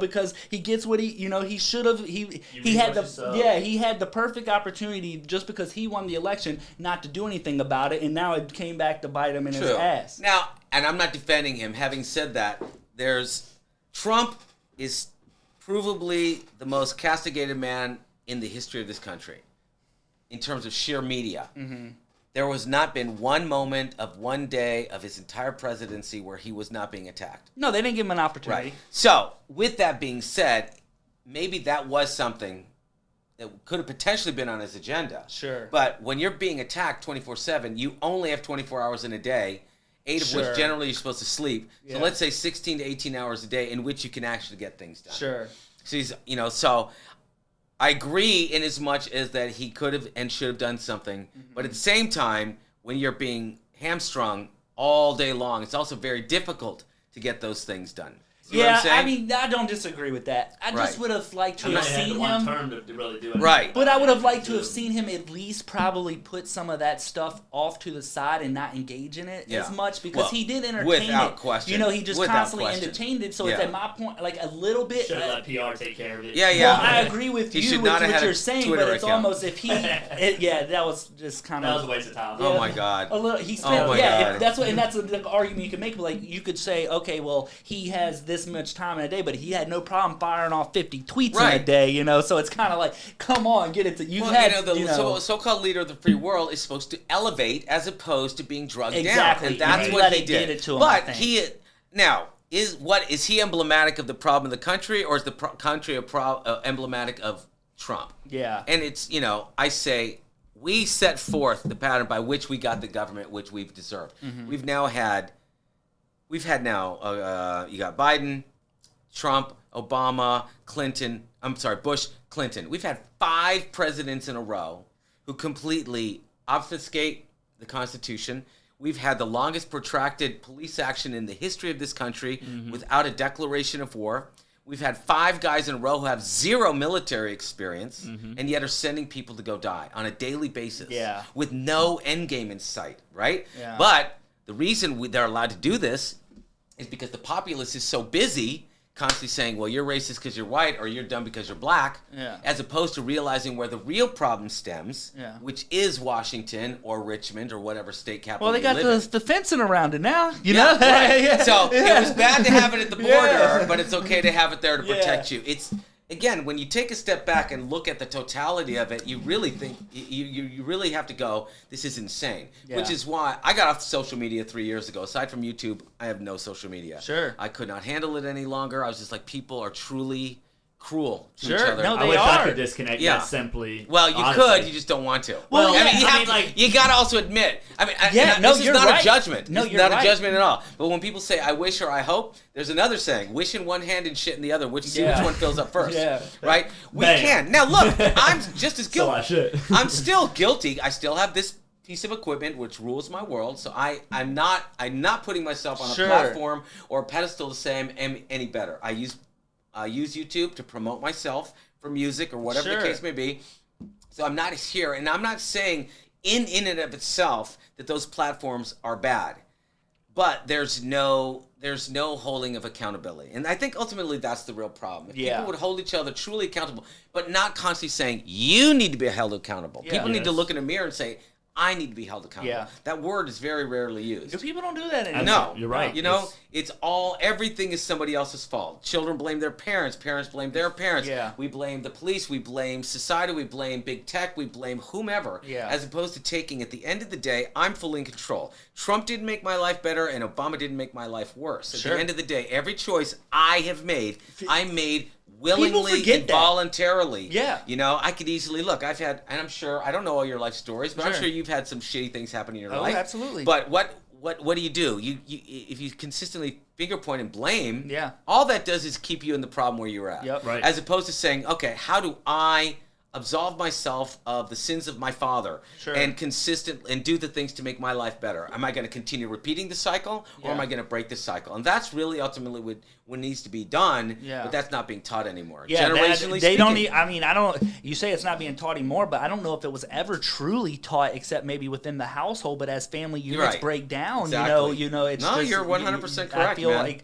because he gets what he should have. He had the perfect opportunity just because he won the election not to do anything about it, and now it came back to bite him in his ass. Now, and I'm not defending him. Having said that, Trump is provably the most castigated man in the history of this country in terms of sheer media. Mm-hmm. there was not been one moment of one day of his entire presidency where he was not being attacked. No, they didn't give him an opportunity. Right. So, with that being said, maybe that was something that could have potentially been on his agenda. Sure. But when you're being attacked 24/7, you only have 24 hours in a day, 8 of which generally you're supposed to sleep. So let's say 16 to 18 hours a day in which you can actually get things done. Sure. So so I agree in as much as that he could have and should have done something. But at the same time, when you're being hamstrung all day long, it's also very difficult to get those things done. See what I'm saying? I mean, I don't disagree with that. I just would have liked to You have only had seen the one him. term to really do it. Right. But I would have liked to have seen him at least probably put some of that stuff off to the side and not engage in it as much because he did entertain without it. question. You know, he just Without constantly question. entertained it. So it's at my point, like a little bit. Should have let PR take care of it. Yeah, yeah. Well, I agree with He you should with not have what had a you're saying, Twitter but it's account. almost if he, that was just kind That of was a waste of time. Oh my God. a little. He spent, Oh my yeah. God. If that's what, and that's the argument you can make. But like, you could say, okay, well, he has this much time in a day, but he had no problem firing off 50 tweets in a day. You know, so it's kind of like, come on, get it to you. So-called leader of the free world is supposed to elevate as opposed to being drugged Exactly. down, and that's And what let he it did. get it to him, I But think. is he emblematic of the problem in the country, or is the country emblematic of Trump? Yeah. And it's I say we set forth the pattern by which we got the government which we've deserved. Mm-hmm. We've had you got Biden, Trump, Obama, Bush, Clinton. We've had 5 presidents in a row who completely obfuscate the Constitution. We've had the longest protracted police action in the history of this country without a declaration of war. We've had 5 guys in a row who have 0 military experience and yet are sending people to go die on a daily basis with no end game in sight, right? Yeah. But the reason they're allowed to do this is because the populace is so busy constantly saying, well, you're racist because you're white or you're dumb because you're black, as opposed to realizing where the real problem stems, which is Washington or Richmond or whatever state capital. Well, they got the fencing around it now, you know? Right. So it was bad to have it at the border, but it's okay to have it there to protect you. It's again, when you take a step back and look at the totality of it, you really think you really have to go, this is insane. Which is why I got off social media 3 years ago. Aside from YouTube, I have no social media. Sure. I could not handle it any longer. I was just like, people are truly cruel to each Sure. other. No, I they wish are. I could disconnect that simply. Well, you honestly. could, you just don't want to. Well, you got to also admit. This is you're not right. a judgment. No, it's you're not right. a judgment at all. But when people say, I wish or I hope, there's another saying, wish in one hand and shit in the other, see which one fills up first. Right? We can. Now, look, I'm just as guilty. I'm still guilty. I still have this piece of equipment which rules my world, so I'm not putting myself on a platform or a pedestal to say I'm any better. I use YouTube to promote myself for music or whatever the case may be. So I'm not here, and I'm not saying in and of itself that those platforms are bad, but there's no holding of accountability, and I think ultimately that's the real problem. If people would hold each other truly accountable, but not constantly saying you need to be held accountable. People need to look in the mirror and say, I need to be held accountable. Yeah. That word is very rarely used. People don't do that anymore. No, you're right. Everything is somebody else's fault. Children blame their parents. Parents blame their parents. Yeah. We blame the police. We blame society. We blame big tech. We blame whomever. Yeah. As opposed to taking, at the end of the day, I'm fully in control. Trump didn't make my life better, and Obama didn't make my life worse. At the end of the day, every choice I have made, I made willingly and voluntarily. Yeah. I could easily look. I've had, and I'm sure, I don't know all your life stories, but I'm sure you've had some shitty things happen in your life. Oh, absolutely. But what do you do? You if you consistently finger point and blame, Yeah. all that does is keep you in the problem where you're at. Yep. Right. As opposed to saying, okay, how do I absolve myself of the sins of my father and do the things to make my life better? Am I going to continue repeating the cycle, or am I going to break the cycle? And that's really ultimately what needs to be done. But that's not being taught anymore. Yeah, generationally they speaking. don't. You say it's not being taught anymore, but I don't know if it was ever truly taught, except maybe within the household. But as family units break down, Exactly. it's no, just, you're 100% correct. I feel man. like,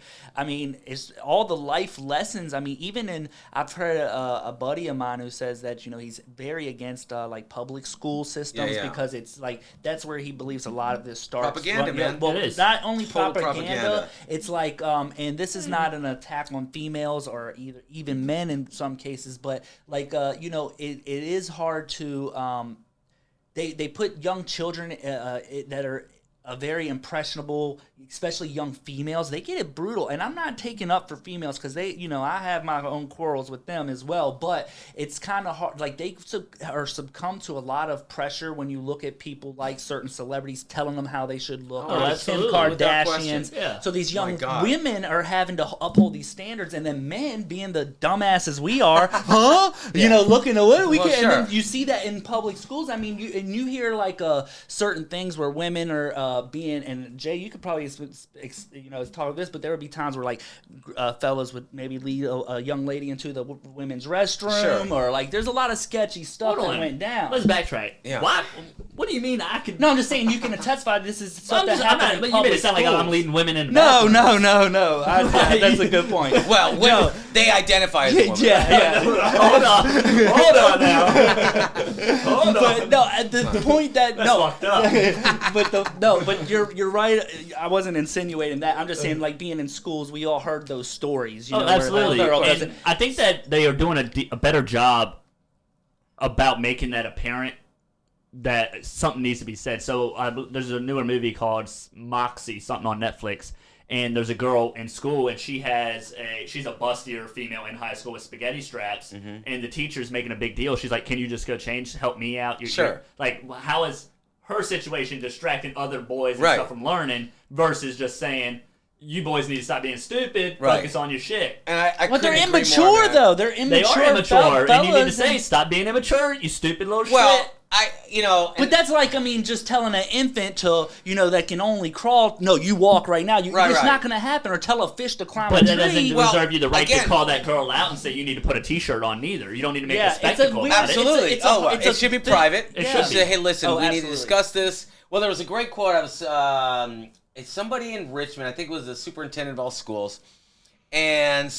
it's all the life lessons. even I've heard a buddy of mine who says that he's very against like public school systems because it's like that's where he believes a lot of this starts. Propaganda, man. Well, It is. not only Total propaganda. It's like, and this is not an attack on females or even men in some cases, but like, it is hard to they put young children that are very impressionable, especially young females. They get it brutal, and I'm not taking up for females because they, I have my own quarrels with them as well. But it's kind of hard. Like they succumb to a lot of pressure when you look at people like certain celebrities telling them how they should look. Oh, or absolutely. Kim Without question. Kardashians. Yeah. So these young God. women are having to uphold these standards, and then men, being the dumbasses we are, looking away. Well, And sure. then you see that in public schools. I mean, you hear like certain things where women are being, and Jay, you could probably talk about this, but there would be times where like fellas would maybe lead a young lady into the women's restroom, Sure. or like there's a lot of sketchy stuff Hold that on. went down. Let's backtrack. Yeah. What do you mean I could? No, I'm just saying you can testify. This is stuff I'm that just, I'm happened not, in but you made public it sound like schools. I'm leading women in. No. Right. That's a good point. Well, No. they identify as a woman. Yeah. Hold on now. Hold on. But no, the point that That's no, fucked up. but you're right. I wasn't insinuating that. I'm just saying like being in schools, we all heard those stories. You know, where, like, Absolutely. a girl And doesn't- I think that they are doing a better job about making that apparent that something needs to be said. So there's a newer movie called Moxie, something on Netflix. And there's a girl in school, and she's a bustier female in high school with spaghetti straps, and the teacher's making a big deal. She's like, "Can you just go change? Help me out." Sure. Like, how is her situation distracting other boys and Right. stuff from learning versus just saying, "You boys need to stop being stupid. Right. Focus on your shit." And I But they're couldn't agree more, immature man. though. They're immature. They are immature, and you need to fellas, say, "Stop being immature, you stupid little shit." Well, But that's like, I mean, just telling an infant to, that can only crawl, no, you walk right now. It's Right. not going to happen. Or tell a fish to climb But a that tree. doesn't Well, reserve you the right again- to call that girl out and say you need to put a T-shirt on neither. You don't need to make Yeah, a it's a spectacle weird- about it. Absolutely. It's a- it should be private. It You should say, be. hey, listen, Oh, we need to absolutely. discuss this. Well, there was a great quote. I was it's somebody in Richmond. I think it was the superintendent of all schools, and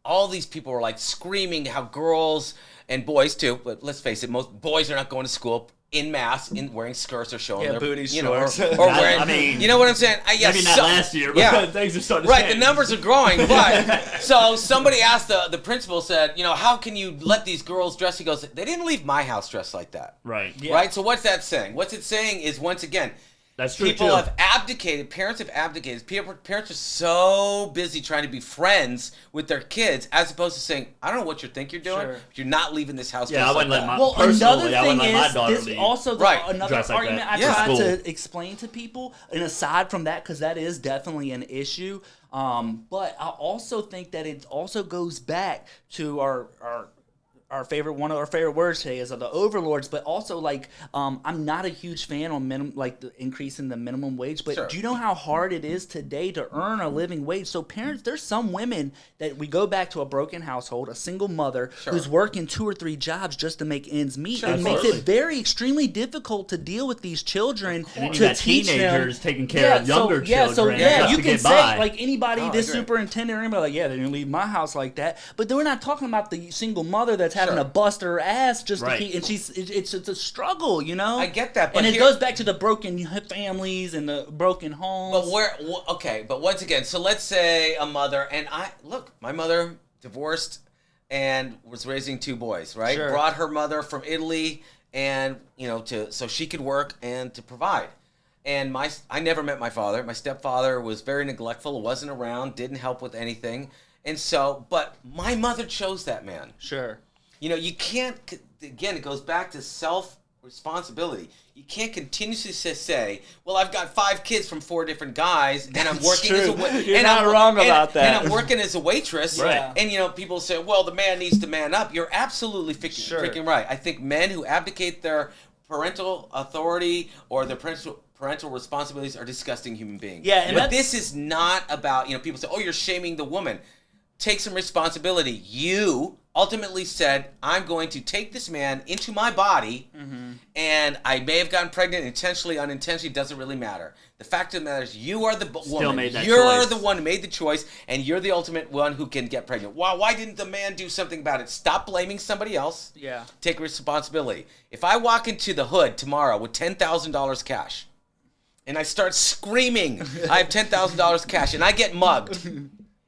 all these people were like screaming how girls and boys too. But let's face it, most boys are not going to school in mass, wearing skirts or showing their booty or shorts. wearing. I mean, you know what I'm saying? Maybe not last year, but yeah. things are starting to Right, change. the numbers are growing, but so somebody asked the principal, said, how can you let these girls dress? He goes, they didn't leave my house dressed like that. Right. Yeah. Right? So what's that saying? What's it saying is, once again, That's true, people too. have abdicated, parents have abdicated. Parents are so busy trying to be friends with their kids as opposed to saying, I don't know what you think you're doing, Sure. but you're not leaving this house Yeah, dressed I wouldn't like let that. my- Well, Personally, another I thing wouldn't let my is, daughter this leave. also Right. another Dress like argument that. I Yeah. try School. to explain to people, and aside from that, because that is definitely an issue, but I also think that it also goes back to our favorite, one of our favorite words today is the overlords, but also like I'm not a huge fan on the increase in the minimum wage, but Sure. do you know how hard it is today to earn a living wage? So parents, there's some women that we go back to a broken household, a single mother Sure. who's working 2 or 3 jobs just to make ends meet. Sure, It makes absolutely. it very extremely difficult to deal with these children And then you to got teach teenagers them. taking care of younger So children yeah, just you to can get say by. like anybody, Oh, I this agree. superintendent or anybody, like, yeah, they didn't leave my house like that. But then we're not talking about the single mother that's having Sure. to bust her ass just Right. to keep, and it's a struggle, I get that, but and it here- goes back to the broken families and the broken homes. But okay, but once again, so let's say a mother, and my mother divorced and was raising 2 boys, right? Sure. Brought her mother from Italy and, so she could work and to provide. And I never met my father. My stepfather was very neglectful, wasn't around, didn't help with anything. And so, but my mother chose that man. Sure. You can't, again, it goes back to self-responsibility. You can't continuously say, well, I've got 5 kids from 4 different guys, and I'm That's working as a true. waitress. You're not wrong about that. And I'm working as a waitress. Right. And, people say, well, the man needs to man up. You're absolutely freaking right. I think men who abdicate their parental authority or their parental responsibilities are disgusting human beings. Yeah, and but that's- this is not about, people say, oh, you're shaming the woman. Take some responsibility. You ultimately said, I'm going to take this man into my body, and I may have gotten pregnant intentionally, unintentionally, doesn't really matter. The fact of the matter is you are the woman. made that You're choice. the one who made the choice, and you're the ultimate one who can get pregnant. Why didn't the man do something about it? Stop blaming somebody else. Yeah. Take responsibility. If I walk into the hood tomorrow with $10,000 cash, and I start screaming, I have $10,000 cash, and I get mugged,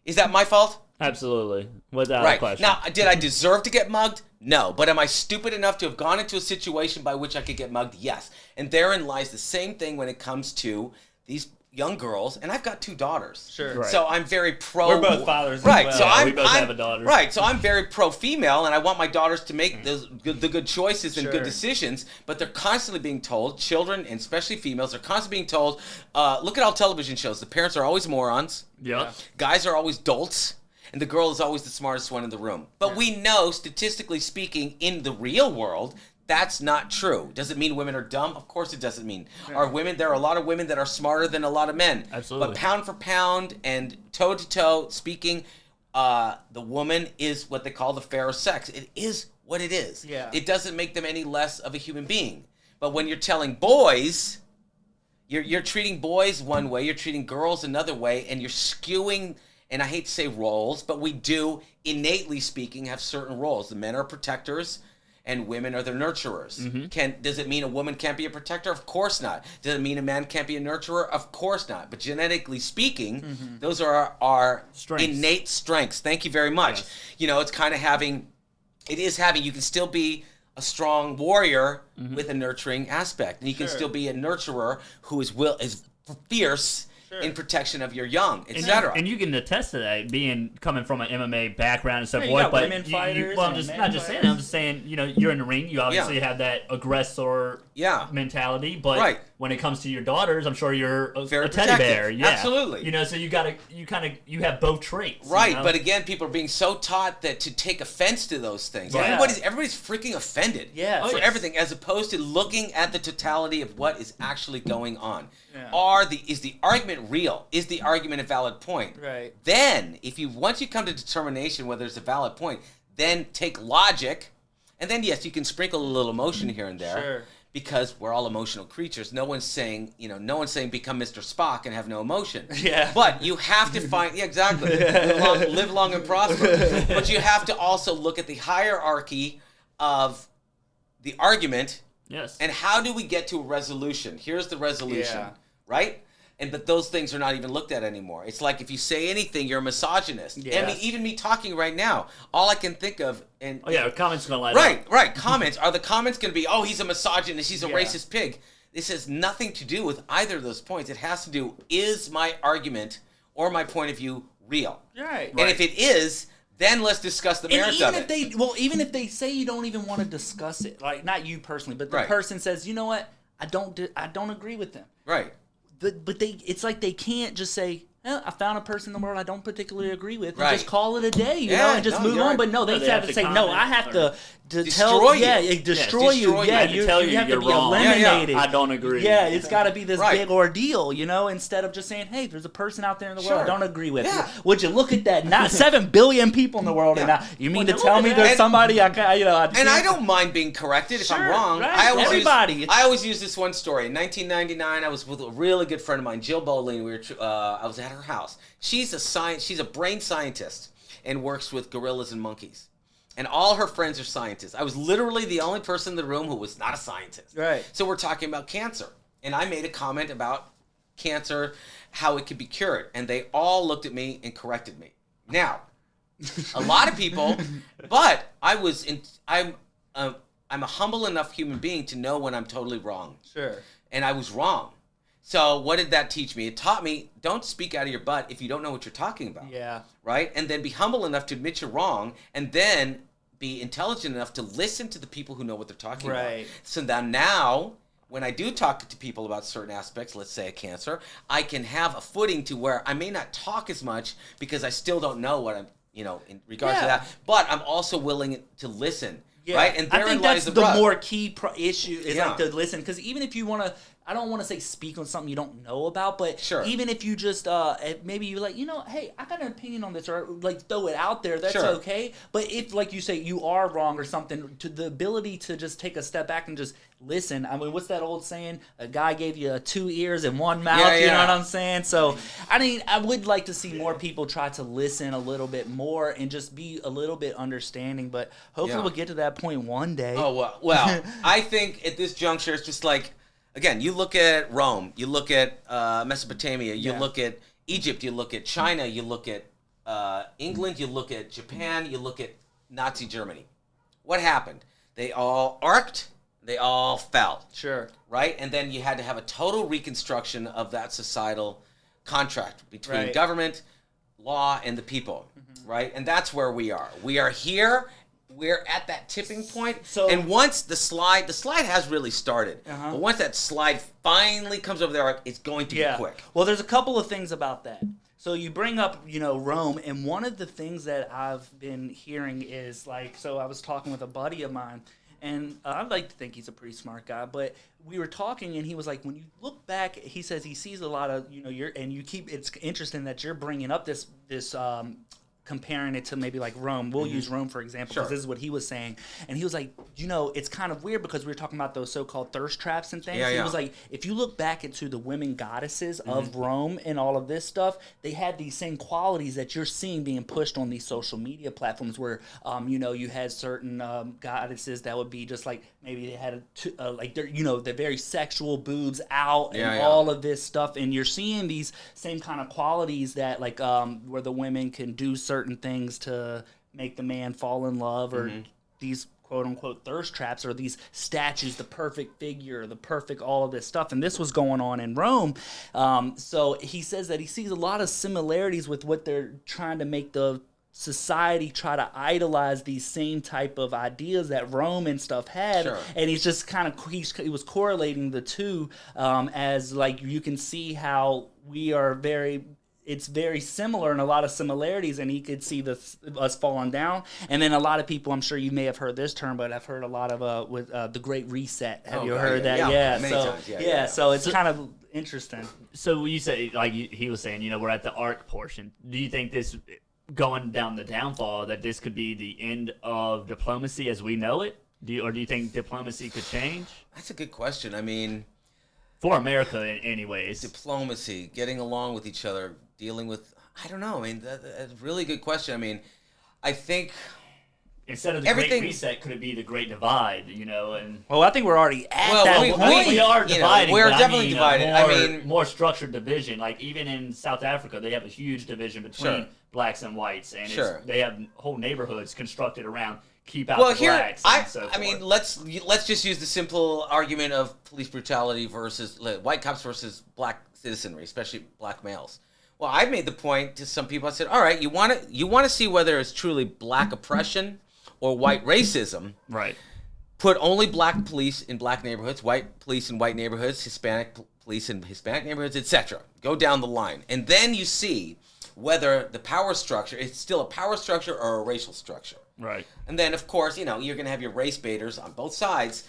is that my fault? Absolutely, without a Right. question. Now, did I deserve to get mugged? No. But am I stupid enough to have gone into a situation by which I could get mugged? Yes. And therein lies the same thing when it comes to these young girls. And I've got 2 daughters. Sure. Right. So I'm very pro. We're both fathers as Right. well. So Yeah, I'm, we both I'm- have a daughter. Right. So I'm very pro-female, and I want my daughters to make the good choices and Sure. good decisions. But they're constantly being told, children and especially females, are constantly being told, look at all television shows. The parents are always morons. Yep. Guys are always dolts, and the girl is always the smartest one in the room. But we know, statistically speaking, in the real world, that's not true. Does it mean women are dumb? Of course it doesn't mean. There are a lot of women that are smarter than a lot of men. Absolutely. But pound for pound and toe to toe speaking, the woman is what they call the fairer sex. It is what it is. Yeah. It doesn't make them any less of a human being. But when you're telling boys, you're treating boys one way, you're treating girls another way, and you're skewing, and I hate to say roles, but we do, innately speaking, have certain roles. The men are protectors, and women are the nurturers. Does it mean a woman can't be a protector? Of course not. Does it mean a man can't be a nurturer? Of course not. But genetically speaking, those are our Strengths. innate strengths. Thank you very much. Yes. You know, it's kind of you can still be a strong warrior with a nurturing aspect. And you can Sure. still be a nurturer who is fierce Sure. in protection of your young, etc. And you can attest to that, coming from an MMA background and stuff. Yeah, you got but women fighters well, I'm and just men not just saying. fighters. I'm just saying. You're in the ring. You obviously have that aggressor Yeah. mentality. But Right. when it comes to your daughters, I'm sure you're a Very teddy protective. bear. Yeah, Absolutely. So you have both traits. you Right, know? but again, people are being so taught that to take offense to those things. Yeah. Everybody's freaking offended Yeah. for Oh, yes. everything, as opposed to looking at the totality of what is actually going on. Yeah. Is the argument real? Is the argument a valid point? Right. Then, once you come to determination whether it's a valid point, then take logic, and then yes, you can sprinkle a little emotion here and there. Sure. Because we're all emotional creatures. No one's saying become Mr. Spock and have no emotion. Yeah. But you have to find, exactly, live long and prosper. But you have to also look at the hierarchy of the argument, yes. and how do we get to a resolution? Here's the resolution, Yeah. right? But those things are not even looked at anymore. It's like if you say anything, you're a misogynist. I mean, Yes. even me talking right now, all I can think of, and Oh yeah, comments gonna light up. Right. Comments. Are the comments going to be, oh, he's a misogynist, he's a Yeah. racist pig? This has nothing to do with either of those points. It has to do, is my argument or my point of view real? Right. And if it is, then let's discuss the And merits even of if it. even if they say you don't even want to discuss it, like not you personally, but the Right. person says, you know what, I don't agree with them. Right. But it's like they can't just say, I found a person in the world I don't particularly agree with, and Right. just call it a day, you know, Yeah, and just no, move you're on. right. But no, they they have have to to say, no, comment I have or to destroy tell, you. yeah, Yeah, destroy you. destroy you. Yeah, I have to tell you have to you're be wrong. Yeah, yeah. eliminated. I don't agree. Yeah, it's got to be this Right. big ordeal, you know, instead of just saying, hey, there's a person out there in the world I Sure. don't agree with. Yeah. Would you look at that? Not 7 billion people in the world, and Yeah. now you mean Well, to tell look me at there's that. somebody And I can't- don't mind being corrected if I'm Sure, wrong. right. I always Everybody. I always use this one story. In 1999, I was with a really good friend of mine, Jill Bowling. I was at her house. She's a brain scientist and works with gorillas and monkeys. And all her friends are scientists. I was literally the only person in the room who was not a scientist. Right. So we're talking about cancer. And I made a comment about cancer, how it could be cured. And they all looked at me and corrected me. Now, a lot of people, but I'm a humble enough human being to know when I'm totally wrong. Sure. And I was wrong. So what did that teach me? It taught me, don't speak out of your butt if you don't know what you're talking about. Yeah. Right? And then be humble enough to admit you're wrong, and then be intelligent enough to listen to the people who know what they're talking Right. about. So now, when I do talk to people about certain aspects, let's say a cancer, I can have a footing to where I may not talk as much because I still don't know what I'm, in regards to Yeah. that, but I'm also willing to listen. Yeah. Right? And I therein think lies that's the the rub. more key issue is Yeah. like to listen, because even if you want to, I don't want to say speak on something you don't know about, but Sure. even if you just maybe you're like, hey, I got an opinion on this, or like throw it out there, that's Sure. okay. But if, like you say, you are wrong or something, to the ability to just take a step back and just listen. I mean, what's that old saying? A guy gave you 2 ears and 1 mouth. Yeah, You know yeah. what I'm saying? So I mean, I would like to see more people try to listen a little bit more and just be a little bit understanding. But hopefully Yeah. we'll get to that point one day. Oh, well, I think at this juncture, it's just like, again, you look at Rome, you look at Mesopotamia, you Yeah. look at Egypt, you look at China, you look at England, you look at Japan, you look at Nazi Germany. What happened? They all arced, they all fell. Sure. Right? And then you had to have a total reconstruction of that societal contract between government, law, and the people. Right? And that's where we are. We are here. We're at that tipping point. And once the slide has really started. But once that slide finally comes over there, it's going to be quick. Well, there's a couple of things about that. So you bring up, Rome, and one of the things that I've been hearing is so I was talking with a buddy of mine, and I'd like to think he's a pretty smart guy, but we were talking, and he was like, when you look back, he says he sees a lot of, it's interesting that you're bringing up this comparing it to maybe like Rome. We'll use Rome, for example, because this is what he was saying. And he was like, it's kind of weird because we were talking about those so-called thirst traps and things. He was like, if you look back into the women goddesses of Rome and all of this stuff, they had these same qualities that you're seeing being pushed on these social media platforms where, you had certain goddesses that would be just like, maybe they had, the very sexual boobs out and all of this stuff. And you're seeing these same kind of qualities that where the women can do certain things to make the man fall in love, or these quote-unquote thirst traps, or these statues, the perfect figure, the perfect all of this stuff. And this was going on in Rome. So he says that he sees a lot of similarities with what they're trying to make the society try to idolize these same type of ideas that Rome and stuff had. And he's just kind of, he was correlating the two as you can see how we are it's very similar and a lot of similarities, and he could see us falling down. And then a lot of people, I'm sure you may have heard this term, but I've heard a lot of with the Great Reset. Have you heard that? Many times. So it's kind of interesting. So you say, he was saying, we're at the arc portion. Do you think this going down the downfall, that this could be the end of diplomacy as we know it? Or do you think diplomacy could change? That's a good question. I mean, for America, anyways. Diplomacy, getting along with each other, dealing with, I don't know. I mean, that's a really good question. I mean, I think instead of the Great Reset, could it be the Great Divide? And well, I think we're already at that point. We are dividing. We're definitely divided. More structured division. Like even in South Africa, they have a huge division between blacks and whites, and they have whole neighborhoods constructed around keep out the blacks. I mean, let's just use the simple argument of police brutality versus white cops versus black citizenry, especially black males. Well, I made the point to some people. I said, all right, you want to see whether it's truly black oppression or white racism. Right. Put only black police in black neighborhoods, white police in white neighborhoods, Hispanic police in Hispanic neighborhoods, etc. Go down the line. And then you see whether the power structure is still a power structure or a racial structure. Right. And then, of course, you're going to have your race baiters on both sides.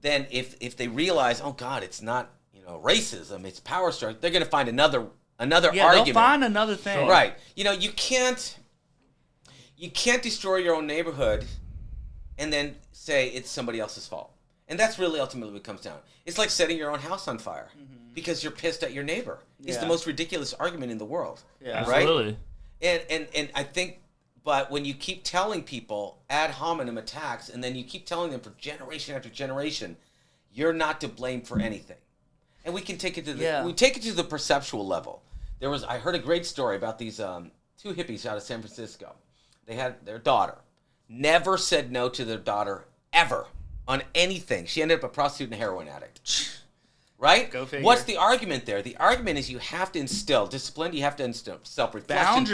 Then if they realize, oh, God, it's not racism, it's power structure, they're going to find another argument. They'll find another thing. Right. You can't destroy your own neighborhood and then say it's somebody else's fault. And that's really ultimately what it comes down. It's like setting your own house on fire because you're pissed at your neighbor. It's the most ridiculous argument in the world. Yeah, right? Absolutely. And I think, but when you keep telling people ad hominem attacks and then you keep telling them for generation after generation, you're not to blame for anything. And we can take it to the perceptual level. I heard a great story about these two hippies out of San Francisco. They had their daughter. Never said no to their daughter ever on anything. She ended up a prostitute and heroin addict. Right? Go figure. What's the argument there? The argument is you have to instill discipline. You have to instill self-reflection.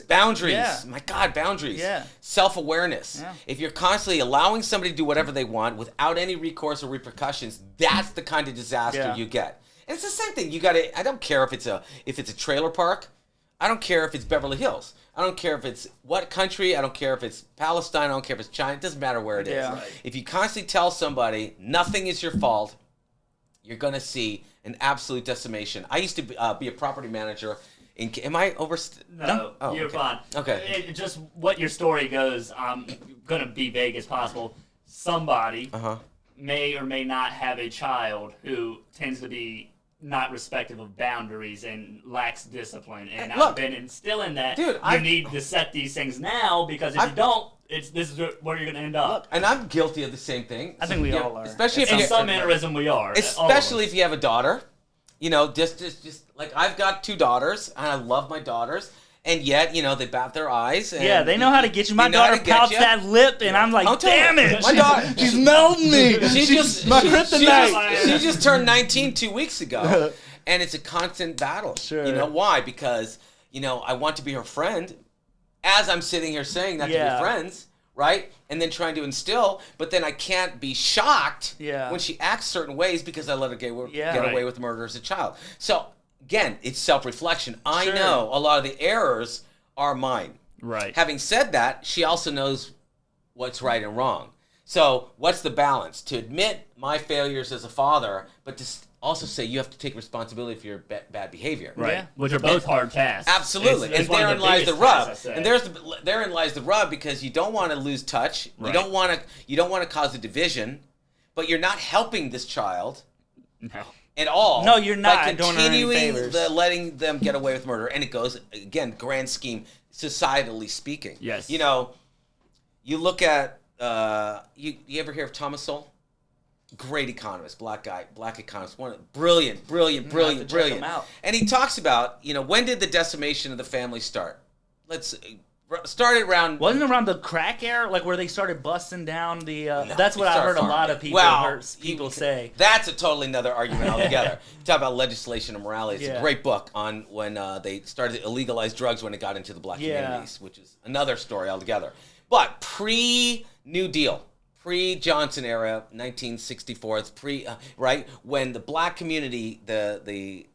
Boundaries. Yeah. My God, boundaries. Yeah. Self-awareness. Yeah. If you're constantly allowing somebody to do whatever they want without any recourse or repercussions, that's the kind of disaster you get. And it's the same thing. I don't care if it's a trailer park. I don't care if it's Beverly Hills. I don't care if it's what country. I don't care if it's Palestine. I don't care if it's China. It doesn't matter where it is. Right. If you constantly tell somebody nothing is your fault, you're going to see an absolute decimation. I used to be a property manager. Am I over? No, you're fine. Okay. Just what your story goes, I'm going to be vague as possible. Somebody may or may not have a child who tends to be not respective of boundaries and lacks discipline. And I've been instilling that. Dude, you need to set these things now because if you don't, this is where you're going to end up. Look, and I'm guilty of the same thing. I think we all are. Especially if in some mannerism we are. Especially if you have a daughter. Just like I've got two daughters and I love my daughters. And yet, they bat their eyes. And yeah, they know how to get you. My they know how daughter to get pouts you. that lip, and I'm like, damn it. My daughter, She's melting me. She's my kryptonite. She just turned 19 2 weeks ago, and it's a constant battle. Sure. You know why? Because I want to be her friend, as I'm sitting here saying not to be friends, right? And then trying to instill, but then I can't be shocked when she acts certain ways because I let her get away with murder as a child. So again, it's self-reflection. I know a lot of the errors are mine. Right. Having said that, she also knows what's right and wrong. So what's the balance? To admit my failures as a father, but to also say you have to take responsibility for your bad behavior. Right. Yeah. Which are both hard tasks. Absolutely. And therein lies the rub. And therein lies the rub because you don't want to lose touch. Right. You don't want to cause a division, but you're not helping this child. No. At all. No, you're not. By continuing letting them get away with murder. And it goes, again, grand scheme, societally speaking. Yes. You look at, you ever hear of Thomas Sowell? Great economist, black economist, brilliant. And he talks about, when did the decimation of the family start? Started around... Wasn't it around the crack era, like where they started busting down the... that's what I heard a lot of people say. That's a totally another argument altogether. Talk about legislation and morality. It's a great book on when they started to illegalize drugs when it got into the black communities, which is another story altogether. But pre-New Deal, pre-Johnson era, 1964, it's right, when the black community, the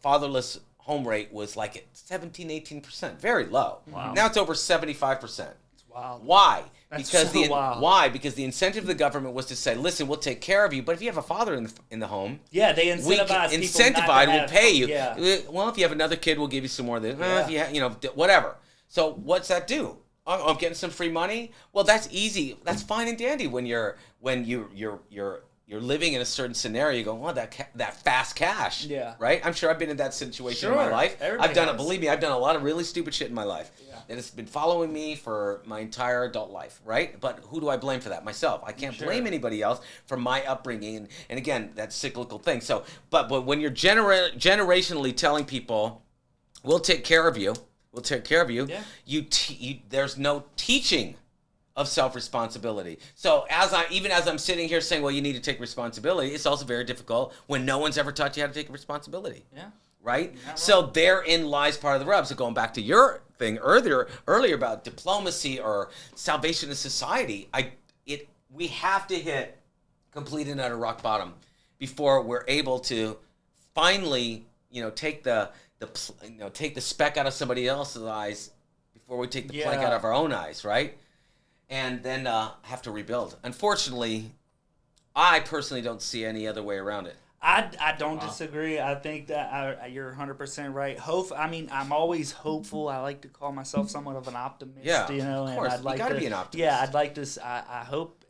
fatherless home rate was like at 17-18%, very low. Wow. Now it's over 75%. It's wild. Why? That's wild. Why? Because the incentive of the government was to say, listen, we'll take care of you, but if you have a father in the home, they incentivize we'll pay you. Yeah. Well, if you have another kid, we'll give you some more of this. If you whatever. So what's that do? Oh, I'm getting some free money. Well, that's easy. That's fine and dandy when you're living in a certain scenario. You go, well, that fast cash. Yeah. Right. I'm sure I've been in that situation in my life. Everybody I've done has. it. Believe me, I've done a lot of really stupid shit in my life. Yeah. And it's been following me for my entire adult life. Right. But who do I blame for that? Myself. I can't blame anybody else for my upbringing. And again, that cyclical thing. So, but when you're generationally telling people, we'll take care of you. We'll take care of you. Yeah. There's no teaching of self-responsibility. So as I'm sitting here saying, well, you need to take responsibility, it's also very difficult when no one's ever taught you how to take responsibility. Yeah. Right? So therein lies part of the rub. So going back to your thing earlier about diplomacy or salvation of society, we have to hit complete and utter rock bottom before we're able to finally, take the speck out of somebody else's eyes before we take the plank out of our own eyes, right? And then have to rebuild. Unfortunately, I personally don't see any other way around it. I don't disagree. I think that you're 100% right. I'm always hopeful. I like to call myself somewhat of an optimist. Yeah, of course. And you got to be an optimist. Yeah, I'd like to. I hope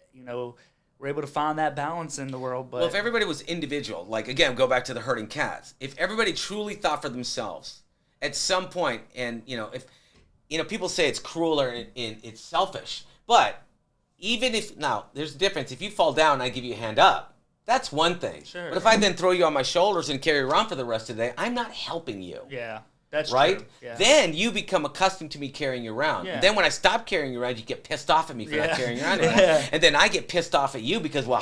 we're able to find that balance in the world. But well, if everybody was individual, like again, go back to the herding cats. If everybody truly thought for themselves at some point, and if people say it's cruel or it's selfish, but even if now there's a difference. If you fall down, I give you a hand up. That's one thing. Sure. But if I then throw you on my shoulders and carry you around for the rest of the day, I'm not helping you. Yeah. That's right? True. Yeah. Then you become accustomed to me carrying you around. Yeah. Then when I stop carrying you around, you get pissed off at me for not carrying you around anymore. And then I get pissed off at you because, well,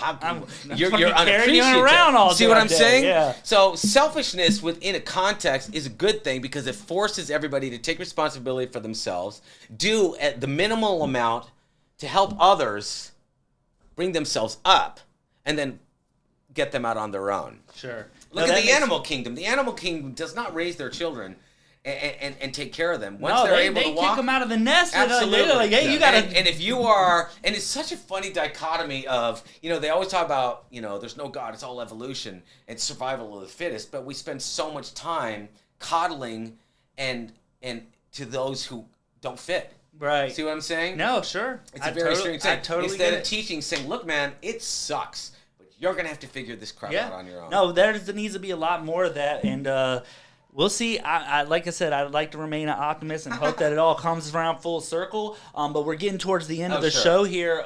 you're unappreciative. Around all See what I'm saying? Yeah. So selfishness within a context is a good thing because it forces everybody to take responsibility for themselves, do at the minimal amount to help others bring themselves up, and then get them out on their own. Sure. Look at the animal kingdom. The animal kingdom does not raise their children and take care of them. Once they're able to walk, they kick them out of the nest. Absolutely. They're like, hey, you gotta. And if you are, and it's such a funny dichotomy of, they always talk about, there's no God, it's all evolution and survival of the fittest. But we spend so much time coddling and to those who don't fit. Right. See what I'm saying? No, sure. It's a very strange thing. Instead of teaching, saying, look, man, it sucks. You're going to have to figure this crap out on your own. No, there needs to be a lot more of that. And We'll see. Like I said, I'd like to remain an optimist and hope that it all comes around full circle. But we're getting towards the end of the show here.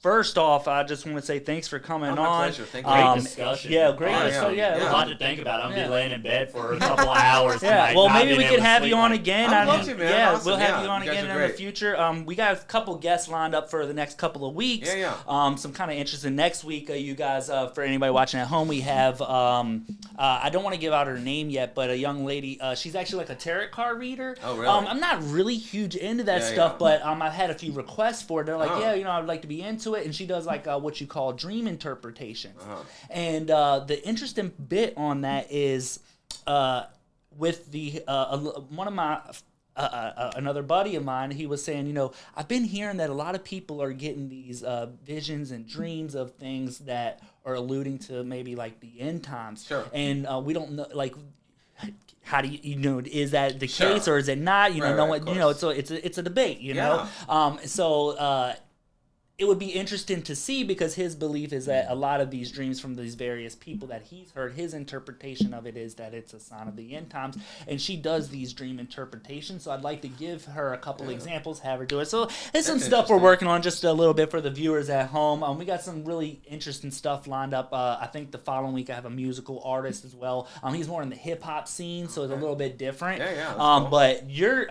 First off, I just want to say thanks for coming on. My pleasure. Thank you. Great discussion. Yeah, great discussion. Yeah, a lot to think about. I'm gonna be laying in bed for a couple of hours tonight. Well, maybe we could have you on again. I'd love to, man. Yeah, Awesome. we'll have you on You guys again are in the great. future. We got a couple guests lined up for the next couple of weeks. Some kind of interesting. Next week, you guys, for anybody watching at home, we have. I don't want to give out her name yet, but a young lady. She's actually like a tarot card reader. Oh, really? I'm not really huge into that stuff, but I've had a few requests for it. They're like, I'd like to be into it, and she does like what you call dream interpretations. And the interesting bit on that is with the one of my another buddy of mine, he was saying, I've been hearing that a lot of people are getting these visions and dreams of things that are alluding to maybe like the end times. Sure. And we don't know, like, how do you is that the case or is it not? No one, it's a debate, So it would be interesting to see, because his belief is that a lot of these dreams from these various people that he's heard, his interpretation of it is that it's a sign of the end times, and she does these dream interpretations. So I'd like to give her a couple examples, have her do it. So there's some stuff we're working on just a little bit for the viewers at home. We got some really interesting stuff lined up. I think the following week I have a musical artist as well. He's more in the hip hop scene, so it's a little bit different. Cool. But your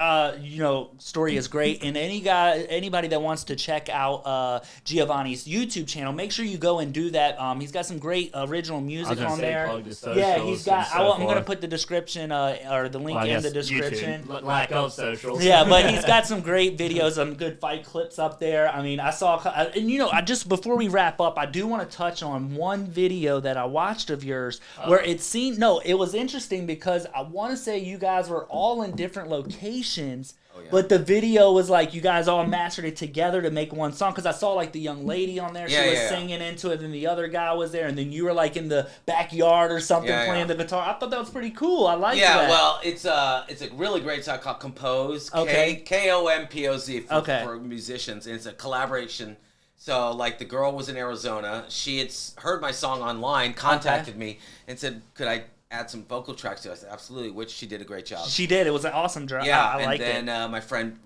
story is great, and anybody that wants to check out Giovanni's YouTube channel, make sure you go and do that. He's got some great original music on there. He's got. I'm going to put the description or the link in the description. YouTube. Lack of socials. Yeah, but he's got some great videos, some good fight clips up there. I mean, I saw, and I just before we wrap up, I do want to touch on one video that I watched of yours where it was interesting because I want to say you guys were all in different locations. But the video was like you guys all mastered it together to make one song, because I saw like the young lady on there, she was singing into it, and the other guy was there, and then you were like in the backyard or something playing the guitar. I thought that was pretty cool. I liked that. Yeah, well, it's a really great song called Compose, K-O-M-P-O-Z for musicians, and it's a collaboration. So, like, the girl was in Arizona. She had heard my song online, contacted me, and said, could I add some vocal tracks to it? I said, absolutely, which she did a great job. She did. It was an awesome job. Yeah, I liked it. And then my friend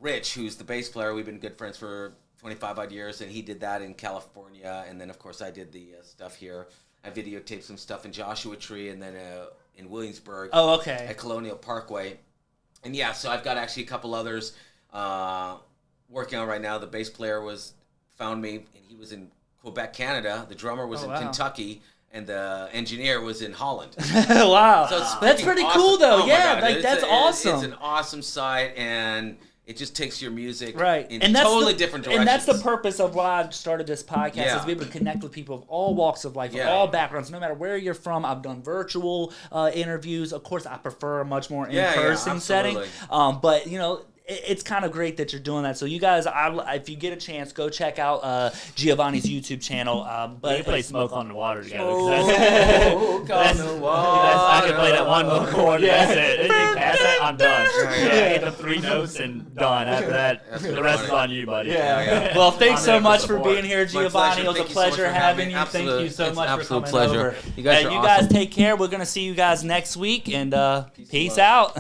Rich, who's the bass player, we've been good friends for 25 odd years, and he did that in California. And then, of course, I did the stuff here. I videotaped some stuff in Joshua Tree, and then in Williamsburg. Oh, okay. At Colonial Parkway. And yeah, so I've got actually a couple others working on right now. The bass player found me, and he was in Quebec, Canada. The drummer was in Kentucky. And the engineer was in Holland. Wow. So that's pretty cool, though. Oh, yeah, like that's awesome. It's an awesome site, and it just takes your music in and totally different directions. And that's the purpose of why I started this podcast, is to be able to connect with people of all walks of life, of all backgrounds, no matter where you're from. I've done virtual interviews. Of course, I prefer a much more in-person setting. But, it's kind of great that you're doing that. So you guys, if you get a chance, go check out Giovanni's YouTube channel. But we can play Smoke on the Water together. Smoke on the water. I can play that one little chord. That's it. If you pass that, I'm done. Hit the 3 notes and done. After that, the rest is on you, buddy. Yeah. Well, thanks so much for being here, Giovanni. It was a pleasure having you. Thank you so much for coming over. You guys are awesome. You guys take care. We're going to see you guys next week, and peace out.